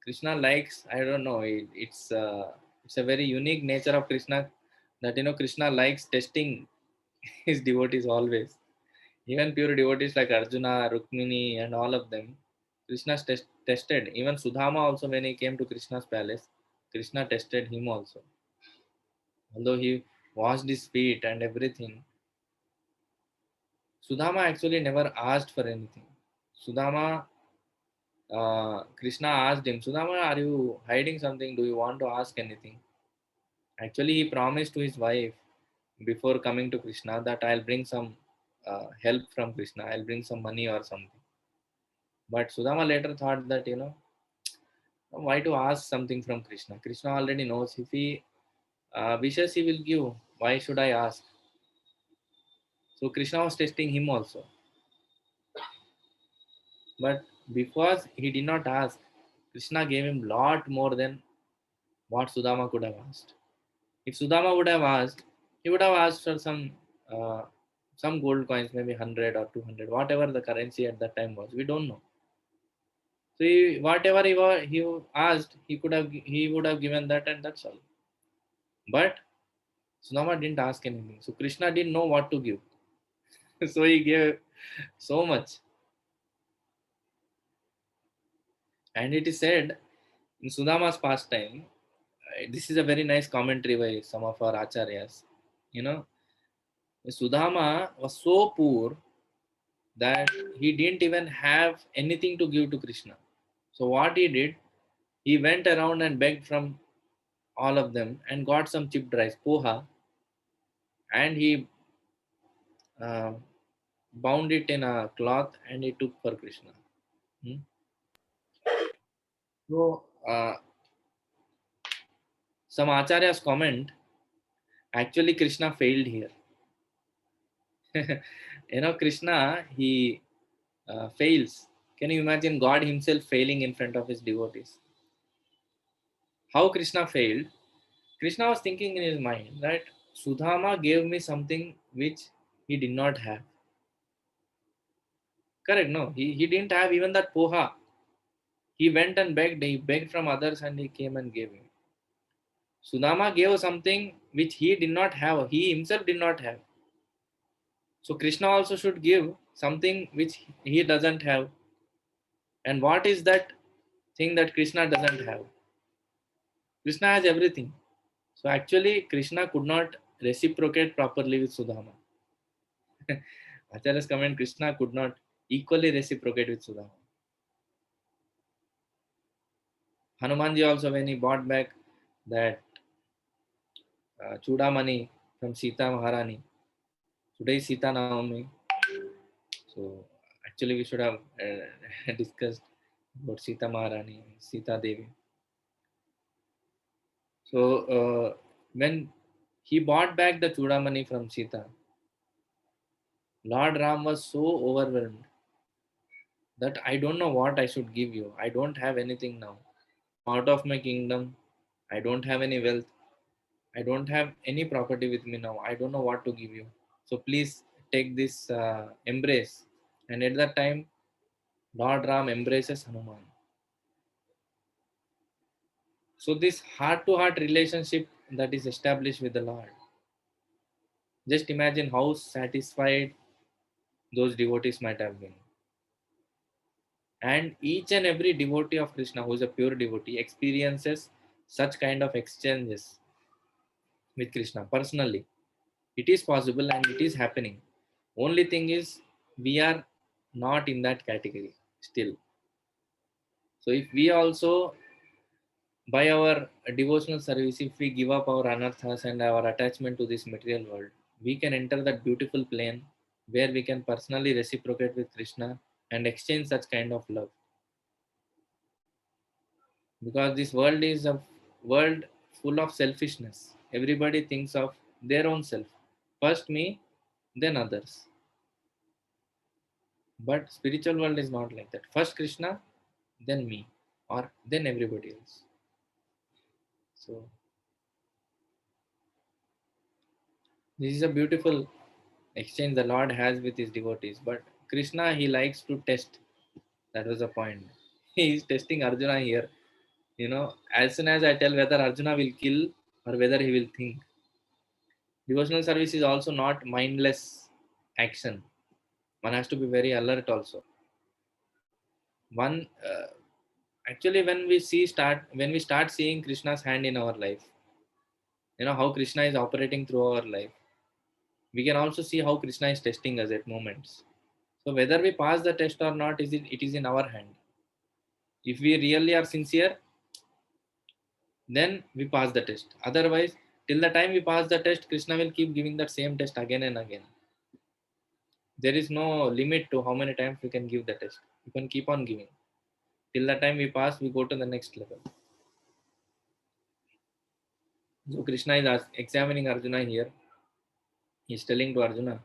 Krishna likes, I don't know, it's a very unique nature of Krishna that, you know, Krishna likes testing his devotees always. Even pure devotees like Arjuna, Rukmini, and all of them, Krishna tested. Even Sudama also, when he came to Krishna's palace, Krishna tested him also. Although he washed his feet and everything, Sudama actually never asked for anything. Sudama, Krishna asked him, Sudama, are you hiding something? Do you want to ask anything? Actually, he promised to his wife before coming to Krishna that I'll bring some help from Krishna. I'll bring some money or something. But Sudama later thought that, you know, why to ask something from Krishna? Krishna already knows. If he wishes, he will give. Why should I ask? So Krishna was testing him also. But because he did not ask, Krishna gave him lot more than what Sudama could have asked. If Sudama would have asked, he would have asked for some gold coins, maybe 100 or 200, whatever the currency at that time was. We don't know. So whatever he asked, he would have given that, and that's all. But Sudama didn't ask anything. So Krishna didn't know what to give. So he gave so much. And it is said in Sudama's pastime, this is a very nice commentary by some of our acharyas. You know, Sudama was so poor that he didn't even have anything to give to Krishna. So what he did, he went around and begged from all of them and got some chipped rice, poha, and he bound it in a cloth and he took for Krishna. So some acharyas comment, actually Krishna failed here. You know, Krishna, he fails. Can you imagine God himself failing in front of his devotees? How Krishna failed? Krishna was thinking in his mind that Sudama gave me something which he did not have. Correct? No, he didn't have even that poha. He went and begged. He begged from others and he came and gave him. Sudama gave something which he did not have. He himself did not have. So Krishna also should give something which he doesn't have. And what is that thing that Krishna doesn't have? Krishna has everything. So actually Krishna could not reciprocate properly with Sudama. Acharya's comment, Krishna could not equally reciprocate with Sudama. Hanumanji also, when he bought back that Chudamani from Sita Maharani, today is Sita Navami. So actually we should have discussed about Sita Maharani, Sita Devi. So when he bought back the Chudamani from Sita, Lord Ram was so overwhelmed that I don't know what I should give you. I don't have anything now. Out of my kingdom, I don't have any wealth. I don't have any property with me now. I don't know what to give you. So please take this embrace. And at that time, Lord Ram embraces Hanuman. So this heart-to-heart relationship that is established with the Lord. Just imagine how satisfied those devotees might have been. And each and every devotee of Krishna who is a pure devotee experiences such kind of exchanges with Krishna personally. It is possible and it is happening. Only thing is we are not in that category still. So if we also, by our devotional service, if we give up our anarthas and our attachment to this material world, we can enter that beautiful plane where we can personally reciprocate with Krishna and exchange such kind of love. Because this world is a world full of selfishness. Everybody thinks of their own self. First me, then others. But spiritual world is not like that. First Krishna, then me, or then everybody else. So this is a beautiful exchange the Lord has with his devotees. But Krishna, he likes to test. That was the point. He is testing Arjuna here. As soon as I tell whether Arjuna will kill or whether he will think. Devotional service is also not mindless action. One has to be very alert also. One actually when we start seeing Krishna's hand in our life, how Krishna is operating through our life, we can also see how Krishna is testing us at moments. So whether we pass the test or not, it is in our hand. If we really are sincere, then we pass the test. Otherwise, till the time we pass the test, Krishna will keep giving that same test again and again. There is no limit to how many times we can give the test. You can keep on giving. Till the time we pass, we go to the next level. So Krishna is examining Arjuna here. He is telling to Arjuna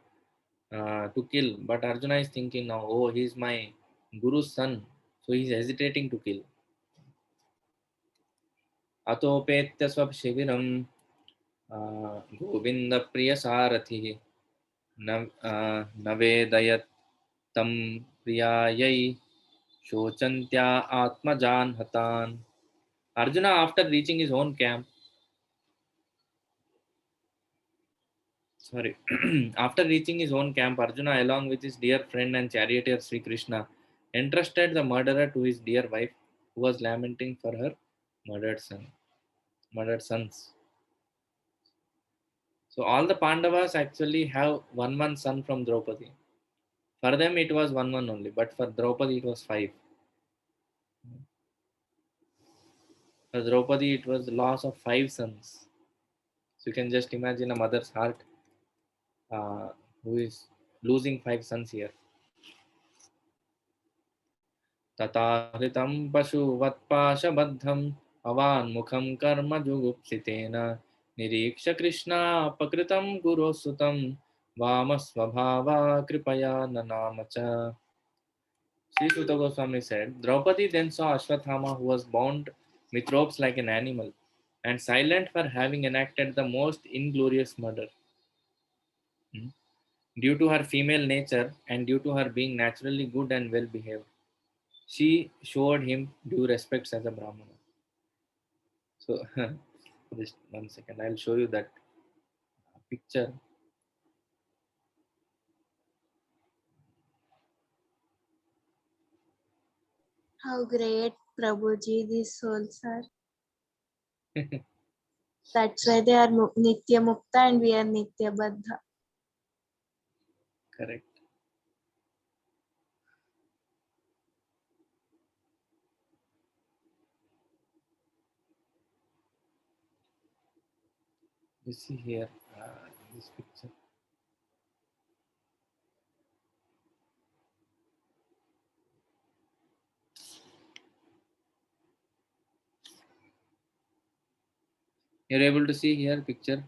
to kill, but Arjuna is thinking now, oh, he is my Guru's son, so he is hesitating to kill. Atopetya swab shiviram Govinda priya sarathi navedayat tam priyayai shochantya atmajan hatan. Arjuna, after reaching his own camp, after reaching his own camp, Arjuna, along with his dear friend and charioteer Sri Krishna, entrusted the murderer to his dear wife, who was lamenting for her murdered sons. So all the Pandavas actually have one son from Draupadi. For them it was one only, but for Draupadi it was 5. For Draupadi it was the loss of 5 sons. So you can just imagine a mother's heart who is losing 5 sons here. तताहृतं पशुवत्पाशबद्धम् अवान्मुखं कर्म जुगुप्सितेन निरीक्ष्य कृष्णापकृतं गुरोस्सुतं वामस्वभावा कृपया ननाम च. Sri Sutta Goswami said, Draupadi then saw Ashwathama, who was bound with ropes like an animal and silent for having enacted the most inglorious murder. Due to her female nature and due to her being naturally good and well behaved, she showed him due respects as a Brahmana. So, just 1 second, I'll show you that picture. How great Prabhuji these souls are. That's why they are Nitya Mukta and we are Nitya Baddha. Correct. You see here this picture. You're able to see here picture.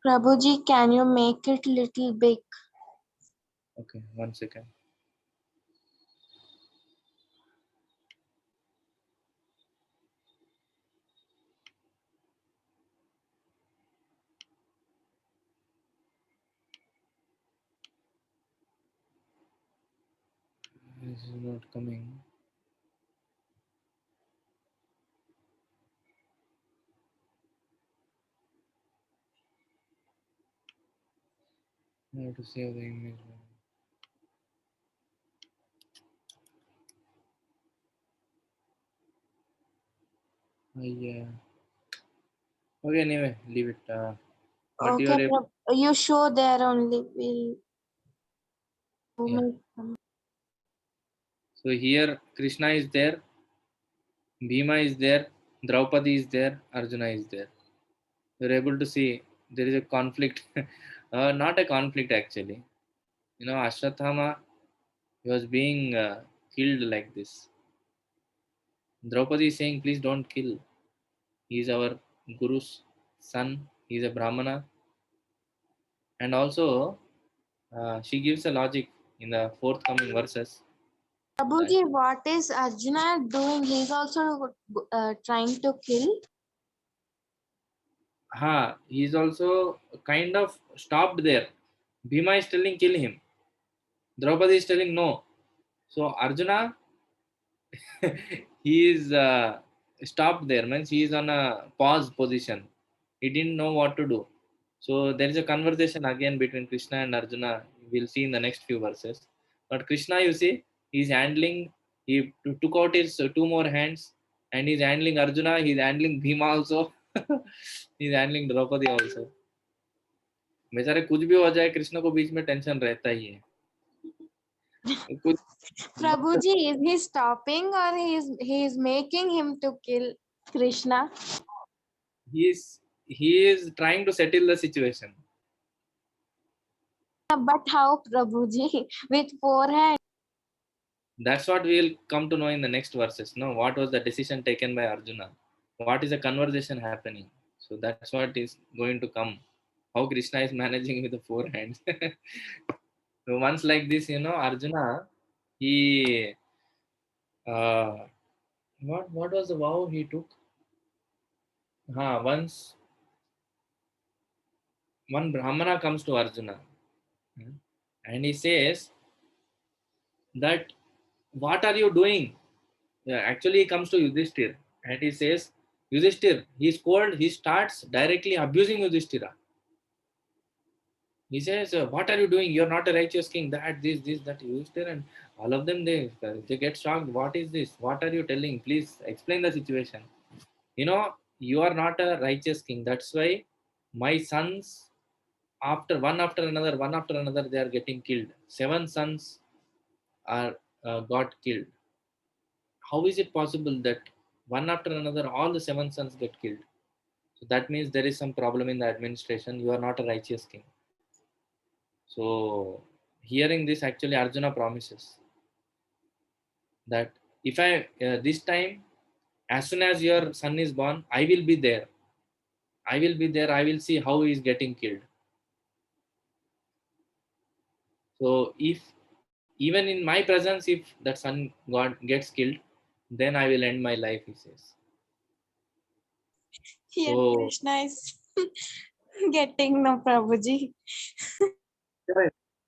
Prabhuji, can you make it little big? Okay, 1 second. This is not coming. I have to save the image. Yeah. Okay, anyway, leave it. But Okay, you show there only. Yeah. So here Krishna is there, Bhima is there, Draupadi is there, Arjuna is there. You're able to see there is a conflict. Not a conflict actually. Ashwathama, he was being killed like this. Draupadi is saying, please don't kill. He is our Guru's son. He is a Brahmana. And also, she gives a logic in the forthcoming verses. Prabhuji, what is Arjuna doing? He's also trying to kill. He's also kind of stopped there. Bhima is telling kill him. Draupadi is telling no. So Arjuna, he is stopped there. Means he is on a pause position. He didn't know what to do. So there is a conversation again between Krishna and Arjuna. We'll see in the next few verses. But Krishna, you see, he's handling. He took out his two more hands, and he's handling Arjuna. He's handling Bhima also. he's handling Draupadi also. बेचारे कुछ भी हो जाए कृष्ण को बीच में tension रहता ही है कुछ Prabhuji, is he stopping or he is making him to kill Krishna? he is trying to settle the situation. But how, Prabhuji? With 4 hands. That's what we will come to know in the next verses. No, what was the decision taken by Arjuna? What is the conversation happening? So that's what is going to come. How Krishna is managing with the 4 hands. So once like this, Arjuna, he what was the vow he took? Once one Brahmana comes to Arjuna and he says that what are you doing? Actually, he comes to Yudhishthir and he says, Yudhishthir, he's cold, he starts directly abusing Yudhishthira. He says, what are you doing? You're not a righteous king. That, this, that, Yudhishthir, and all of them, they get shocked. What is this? What are you telling? Please explain the situation. You are not a righteous king. That's why my sons, one after another, they are getting killed. 7 sons are got killed. How is it possible that one after another all the 7 sons get killed? So that means there is some problem in the administration. You are not a righteous king. So hearing this, actually Arjuna promises that if I this time, as soon as your son is born, I will be there. I will see how he is getting killed. So if even in my presence, if that son gets killed, then I will end my life, he says. Here So, Krishna is getting no, Prabhuji.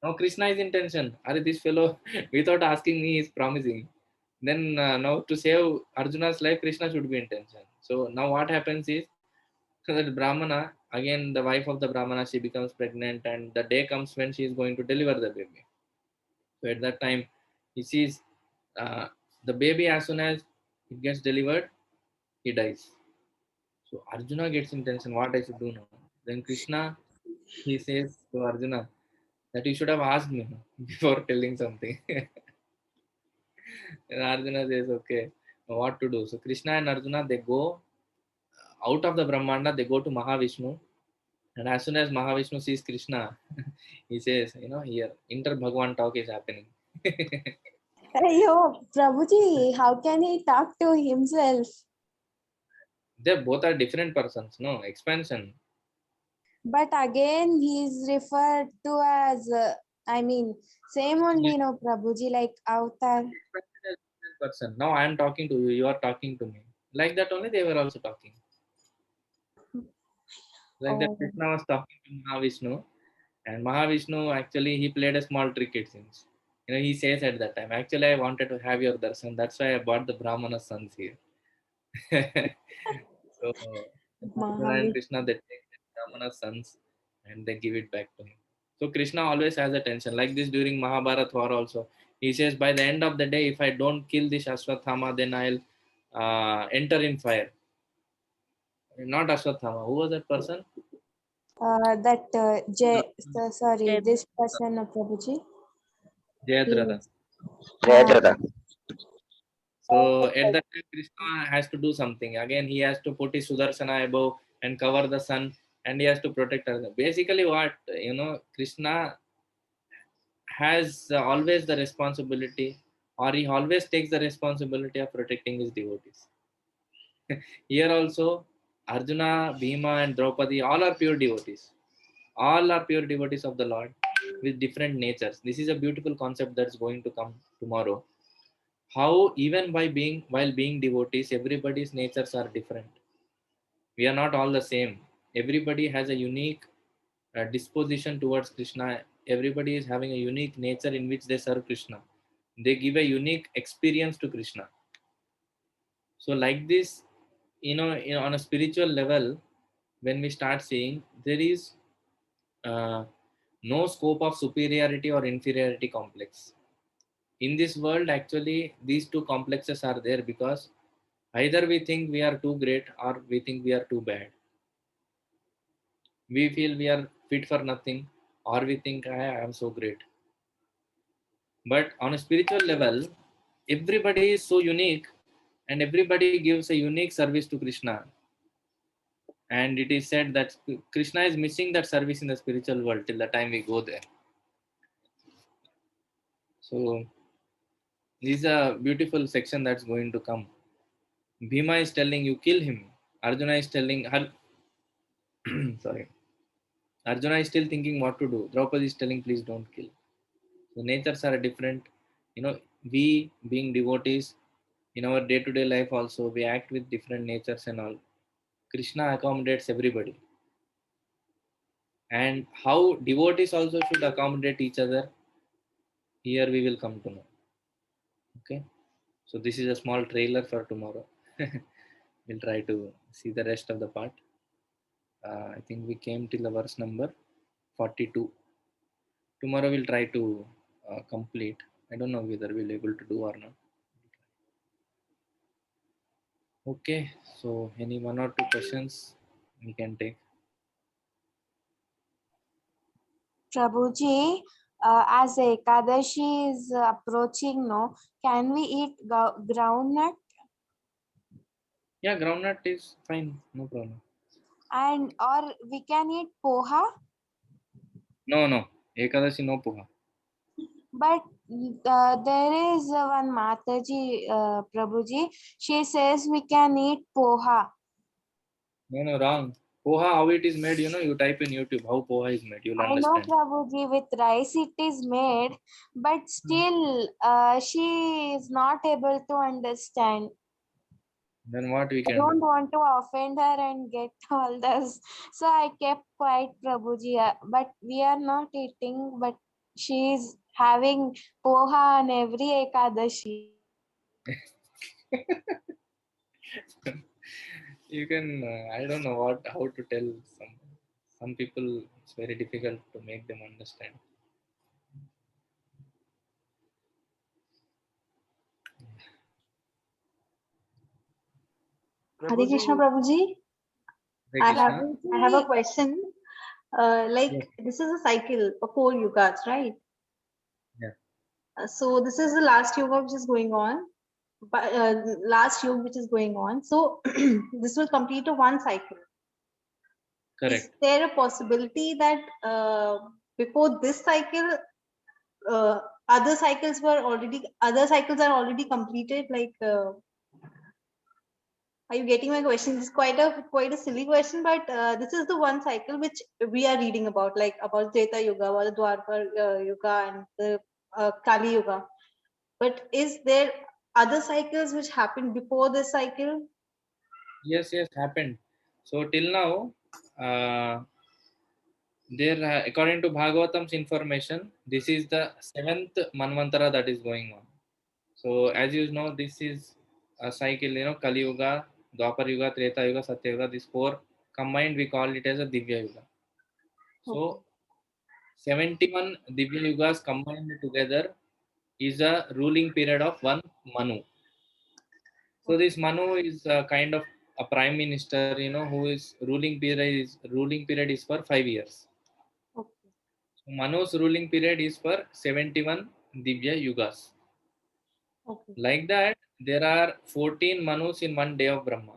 now Krishna is in tension. This fellow, without asking me, is promising. Then now to save Arjuna's life, Krishna should be in tension. So now what happens is that Brahmana, again the wife of the Brahmana, she becomes pregnant, and the day comes when she is going to deliver the baby. So at that time, he sees the baby, as soon as it gets delivered, he dies. So Arjuna gets in tension, what I should do now. Then Krishna, he says to Arjuna that you should have asked me before telling something. And Arjuna says, okay, what to do? So Krishna and Arjuna, they go out of the Brahmanda, they go to Mahavishnu. And as soon as Mahavishnu sees Krishna, he says, here, inter-Bhagwan talk is happening. Yo, Prabhuji, how can he talk to himself? They both are different persons, no? Expansion. But again, he's referred to as, same only, no, Prabhuji, like avatar. Person. Now I am talking to you, you are talking to me. Like that only they were also talking. Like that Krishna was talking to Mahavishnu, and Mahavishnu, actually he played a small trick, it seems. He says at that time, actually I wanted to have your darshan, that's why I brought the Brahmana sons here. So Arjuna and Krishna, they take the Brahmana sons and they give it back to him. So Krishna always has a tension. Like this during Mahabharata war also. He says, by the end of the day, if I don't kill this Ashwathama, then I'll enter in fire. Not Ashwathama. Who was that person? This person, Prabhuji. Jayadratha. So at that time, Krishna has to do something. Again, he has to put his Sudarshana above and cover the sun, and he has to protect her. Basically, what Krishna has always the responsibility, or he always takes the responsibility of protecting his devotees. Here also, Arjuna, Bhima, and Draupadi, all are pure devotees. All are pure devotees of the Lord with different natures. This is a beautiful concept that's going to come tomorrow. how even while being devotees, everybody's natures are different. We are not all the same. Everybody has a unique disposition towards Krishna. Everybody is having a unique nature in which they serve Krishna. They give a unique experience to Krishna. So like this, on a spiritual level, when we start seeing, there is no scope of superiority or inferiority complex. In this world, actually, these two complexes are there because either we think we are too great or we think we are too bad. We feel we are fit for nothing or we think I am so great. But on a spiritual level, everybody is so unique and everybody gives a unique service to Krishna. And it is said that Krishna is missing that service in the spiritual world till the time we go there. So this is a beautiful section that's going to come. Bhima is telling you kill him. Arjuna is telling her sorry. Arjuna is still thinking what to do. Draupadi is telling please don't kill. The natures are different. We being devotees in our day-to-day life also we act with different natures and all. Krishna accommodates everybody. And how devotees also should accommodate each other, here we will come to know. Okay, so this is a small trailer for tomorrow. We'll try to see the rest of the part. I think we came till the verse number 42. Tomorrow we'll try to complete. I don't know whether we'll able to do or not. Okay, so any one or two questions we can take. Prabhuji, as Ekadashi is approaching, no, can we eat groundnut? Yeah, groundnut is fine, no problem. And or we can eat poha, No, Ekadashi no poha. but there is one Mataji, Prabhuji, she says we can eat poha. No, wrong. Poha, how it is made, you type in YouTube how poha is made, you'll I know understand. Prabhuji, with rice it is made, but still she is not able to understand. Then what we I can don't do? want to offend her and get all this. So I kept quiet, Prabhuji. But we are not eating, but she is having poha on every Ekadashi. You can, I don't know how to tell some people, it's very difficult to make them understand. Hare Krishna, Prabhuji. Hare I have Krishna. I have a question. Like Yes. this is a cycle of 4 yugas, right? Yeah. So this is the last yuga which is going on, but last yuga which is going on. So this will complete a one cycle. Correct. Is there a possibility that before this cycle, other cycles are already completed? Like, are you getting my question? This is quite a silly question, but this is the one cycle which we are reading about, like about Treta Yuga, about the Dwapar Yuga, and the Kali Yuga. But is there other cycles which happened before this cycle? Yes, happened. So till now, there, according to Bhagavatam's information, this is the 7th Manvantara that is going on. So as you know, this is a cycle, Kali Yuga, Dwapar Yuga, Treta Yuga, Satya Yuga, these four combined, we call it as a Divya Yuga. So 71 Divya Yugas combined together is a ruling period of one Manu. So this Manu is a kind of a prime minister, who is ruling period is for 5 years. Okay. So Manu's ruling period is for 71 Divya Yugas. Okay. Like that, there are 14 Manus in one day of Brahma.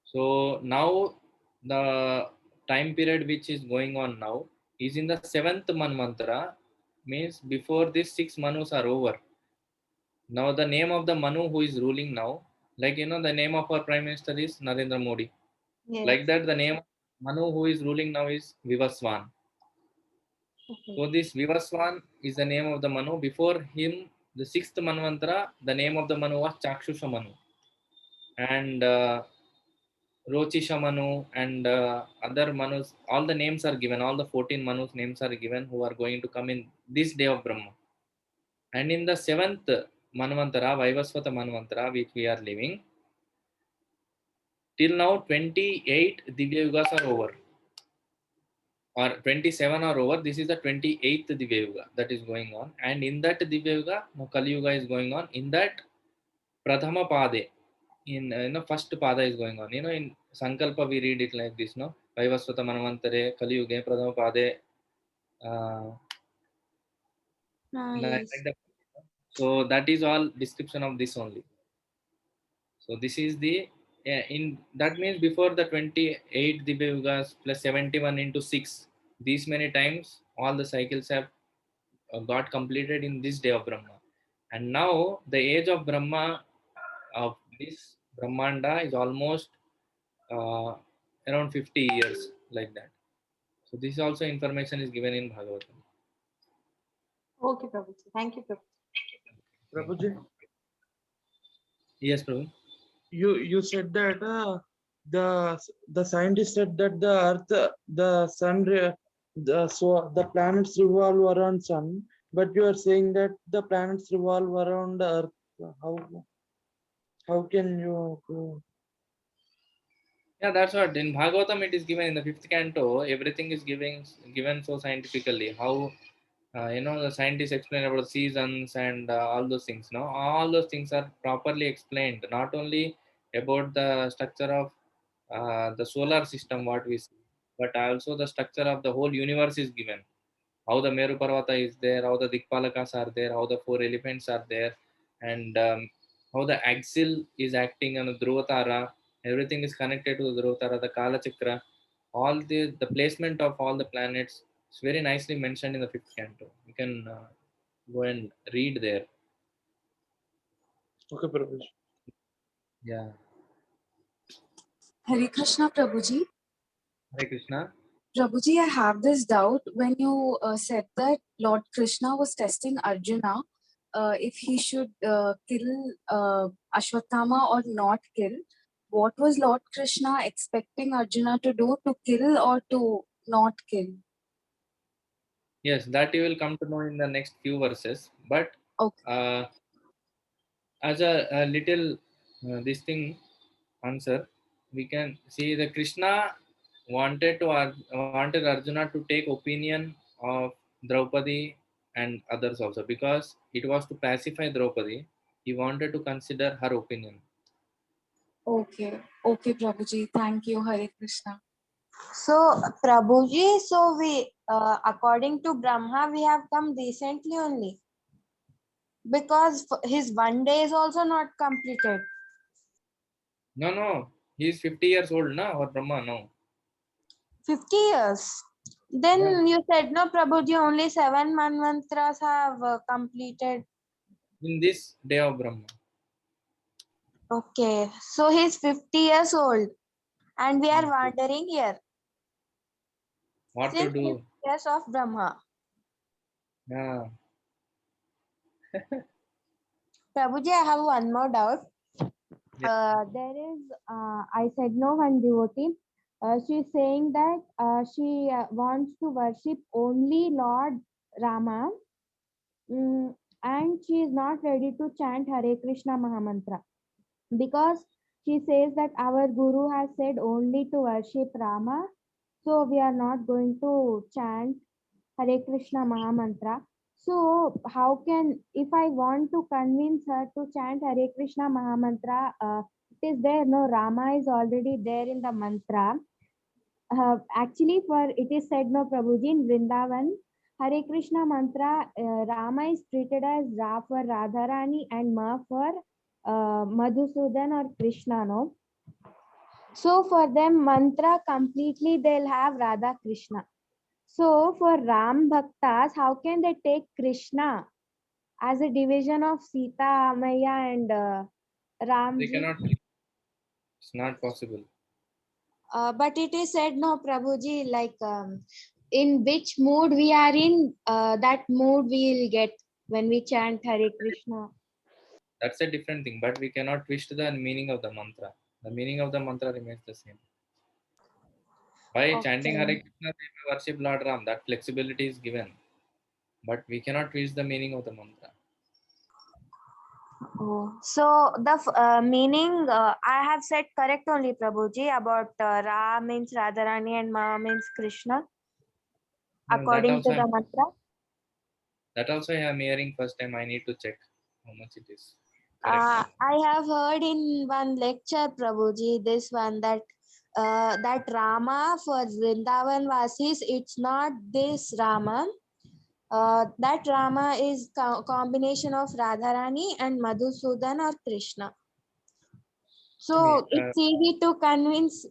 So now the time period which is going on now is in the 7th Manvantara, means before these 6 Manus are over. Now the name of the Manu who is ruling now, like the name of our Prime Minister is Narendra Modi. Yes. Like that, the name of Manu who is ruling now is Vivaswan. Okay. So this Vivaswan is the name of the Manu. Before him, the sixth Manvantara, the name of the Manu was Chakshusha Manu. And Rochisha Manu and other Manus, all the names are given, all the 14 Manus names are given who are going to come in this day of Brahma. And in the seventh Manvantara, Vaivasvata Manvantara, which we are living, till now 28 Divya Yugas are over. Or 27 are over. This is the 28th Divya Yuga that is going on. And in that Divya Yuga, now Kali Yuga is going on. In that Prathama Pade, in first Pada is going on. In Sankalpa we read it like this, no? Vaivasvata Manvantare, Kali Yuga, Prathama Pade. Like that. So that is all description of this only. So this is the in that means before the 28 Divya Yugas plus 71 into 6, these many times all the cycles have got completed in this day of Brahma. And now the age of Brahma of this Brahmanda is almost around 50 years, like that. So this also information is given in Bhagavatam. Okay, Prabhuji. Thank you, Prabhuji. Prabhuji, Yes, Prabhu. you said that the scientist said that the Earth, the sun, the planets revolve around sun, but you are saying that the planets revolve around the Earth. How can you go? Yeah, that's what in Bhagavatam it is given in the 5th canto. Everything is given so scientifically. How the scientists explain about seasons and all those things. No, all those things are properly explained. Not only about the structure of the solar system, what we see, but also the structure of the whole universe is given. How the Meru Parvata is there, how the Dikpalakas are there, how the 4 elephants are there, and how the axle is acting on the Dhruvatara. Everything is connected to the Dhruvatara, the Kala Chakra. All the placement of all the planets is very nicely mentioned in the 5th canto. You can go and read there. Okay, Prabhuji. Yeah. Hare Krishna, Prabhuji. Hare Krishna. Prabhuji, I have this doubt. When you said that Lord Krishna was testing Arjuna, if he should kill Ashwatthama or not kill, what was Lord Krishna expecting Arjuna to do, to kill or to not kill? Yes, that you will come to know in the next few verses. But Okay. As a little this thing answer, we can see the Krishna wanted Arjuna to take opinion of Draupadi and others also, because it was to pacify Draupadi. He wanted to consider her opinion. Okay, Prabhuji. Thank you, Hare Krishna. So, Prabhuji, so we, according to Brahma, we have come recently only. Because his 1 day is also not completed. No, he is 50 years old now, or Brahma, no. 50 years. Then Yeah. you said, no, Prabhuji, only 7 manvantras have completed. In this day of Brahma. Okay, so he's 50 years old and we are Okay. wandering here. What Since to do? years of Brahma. Yeah. Prabhuji, I have one more doubt. There is, I said no, one devotee. She's saying that she wants to worship only Lord Rama, and she is not ready to chant Hare Krishna Mahamantra because she says that our Guru has said only to worship Rama, so we are not going to chant Hare Krishna Mahamantra. So how can, if I want to convince her to chant Hare Krishna Mahamantra, it is there, no, Rama is already there in the mantra. Actually, for it is said, no, Prabhuji, in Vrindavan, Hare Krishna mantra, Rama is treated as Ra for Radharani and Ma for Madhusudan or Krishna, no? So for them, mantra completely they'll have Radha Krishna. So for Ram Bhaktas, how can they take Krishna as a division of Sita, Maya and Ram? They cannot. It's not possible. But it is said, no, Prabhuji, like in which mood we are in, that mood we will get. when we chant Hare Krishna. That's a different thing, but we cannot twist the meaning of the mantra. The meaning of the mantra remains the same. By chanting Hare Okay. Krishna, they may worship Lord Ram. That flexibility is given, but we cannot twist the meaning of the mantra. Oh, so the meaning I have said correct only, Prabhuji, about Ra means Radharani and Ma means Krishna, No, according to the mantra. that also I am hearing first time. I need to check how much it is. Correct. I have heard in one lecture, Prabhuji, this one that that Rama for Vrindavan Vasis, it's not this Rama. That Rama is combination of Radharani and Madhusudan or Krishna. So it's easy to convince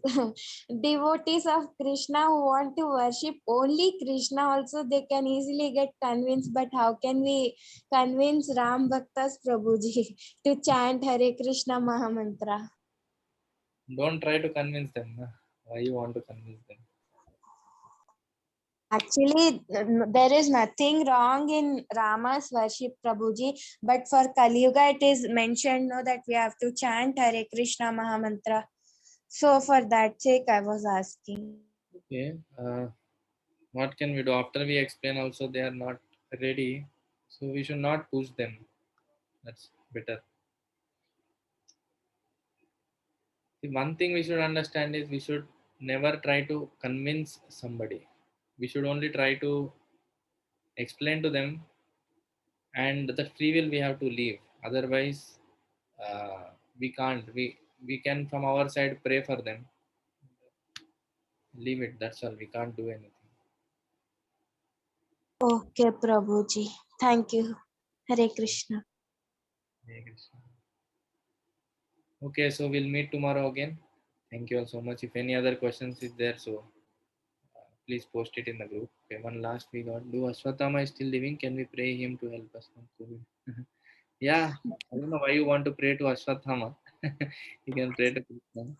devotees of Krishna who want to worship only Krishna also, they can easily get convinced. But how can we convince Ram Bhaktas, Prabhuji, to chant Hare Krishna Mahamantra? Don't try to convince them. Na? Why you want to convince them? Actually, there is nothing wrong in Rama's worship, Prabhuji. But for Kali Yuga, it is mentioned no, that we have to chant Hare Krishna Mahamantra. So for that sake, I was asking. Okay. What can we do? After we explain also, they are not ready. So we should not push them. That's better. The one thing we should understand is we should never try to convince somebody. We should only try to explain to them, and the free will we have to leave. Otherwise, we can't. We can from our side pray for them. Leave it. That's all. We can't do anything. Okay, Prabhuji. Thank you. Hare Krishna. Hare Krishna. Okay, so we'll meet tomorrow again. Thank you all so much. If any other questions is there, so please post it in the group. Okay, one last we got. Do Ashwatthama is still living? Can we pray him to help us from COVID? Yeah, I don't know why you want to pray to Ashwatthama. You can pray to Krishna.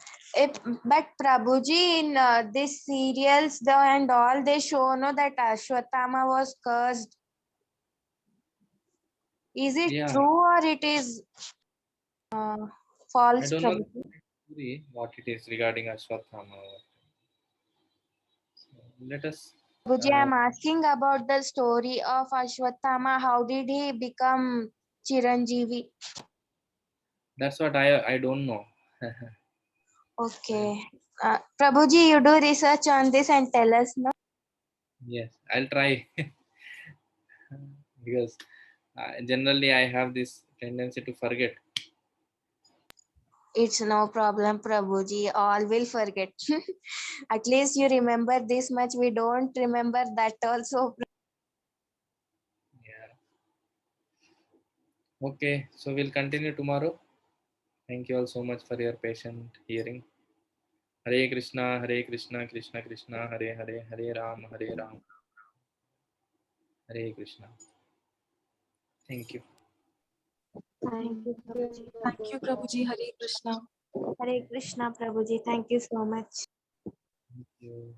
But Prabhuji, in these serials and all, they show no that Ashwatthama was cursed. Is it Yeah, true or it is false, I don't know Prabhuji? what it is regarding Ashwatthama. So let us. Prabhuji, I'm asking about the story of Ashwatthama. How did he become Chiranjeevi? That's what I don't know. Okay. Prabhuji, you do research on this and tell us, no? Yes, I'll try. Because generally I have this tendency to forget. It's no problem, Prabhuji. All will forget. At least you remember this much. We don't remember that also. Yeah. Okay, so we'll continue tomorrow. Thank you all so much for your patient hearing. Hare Krishna, Krishna Krishna, Hare Hare, Hare Ram, Hare Krishna. Thank you. Thank you, Prabhuji. Thank you, Prabhuji. Hare Krishna. Hare Krishna, Prabhuji. Thank you so much. Thank you.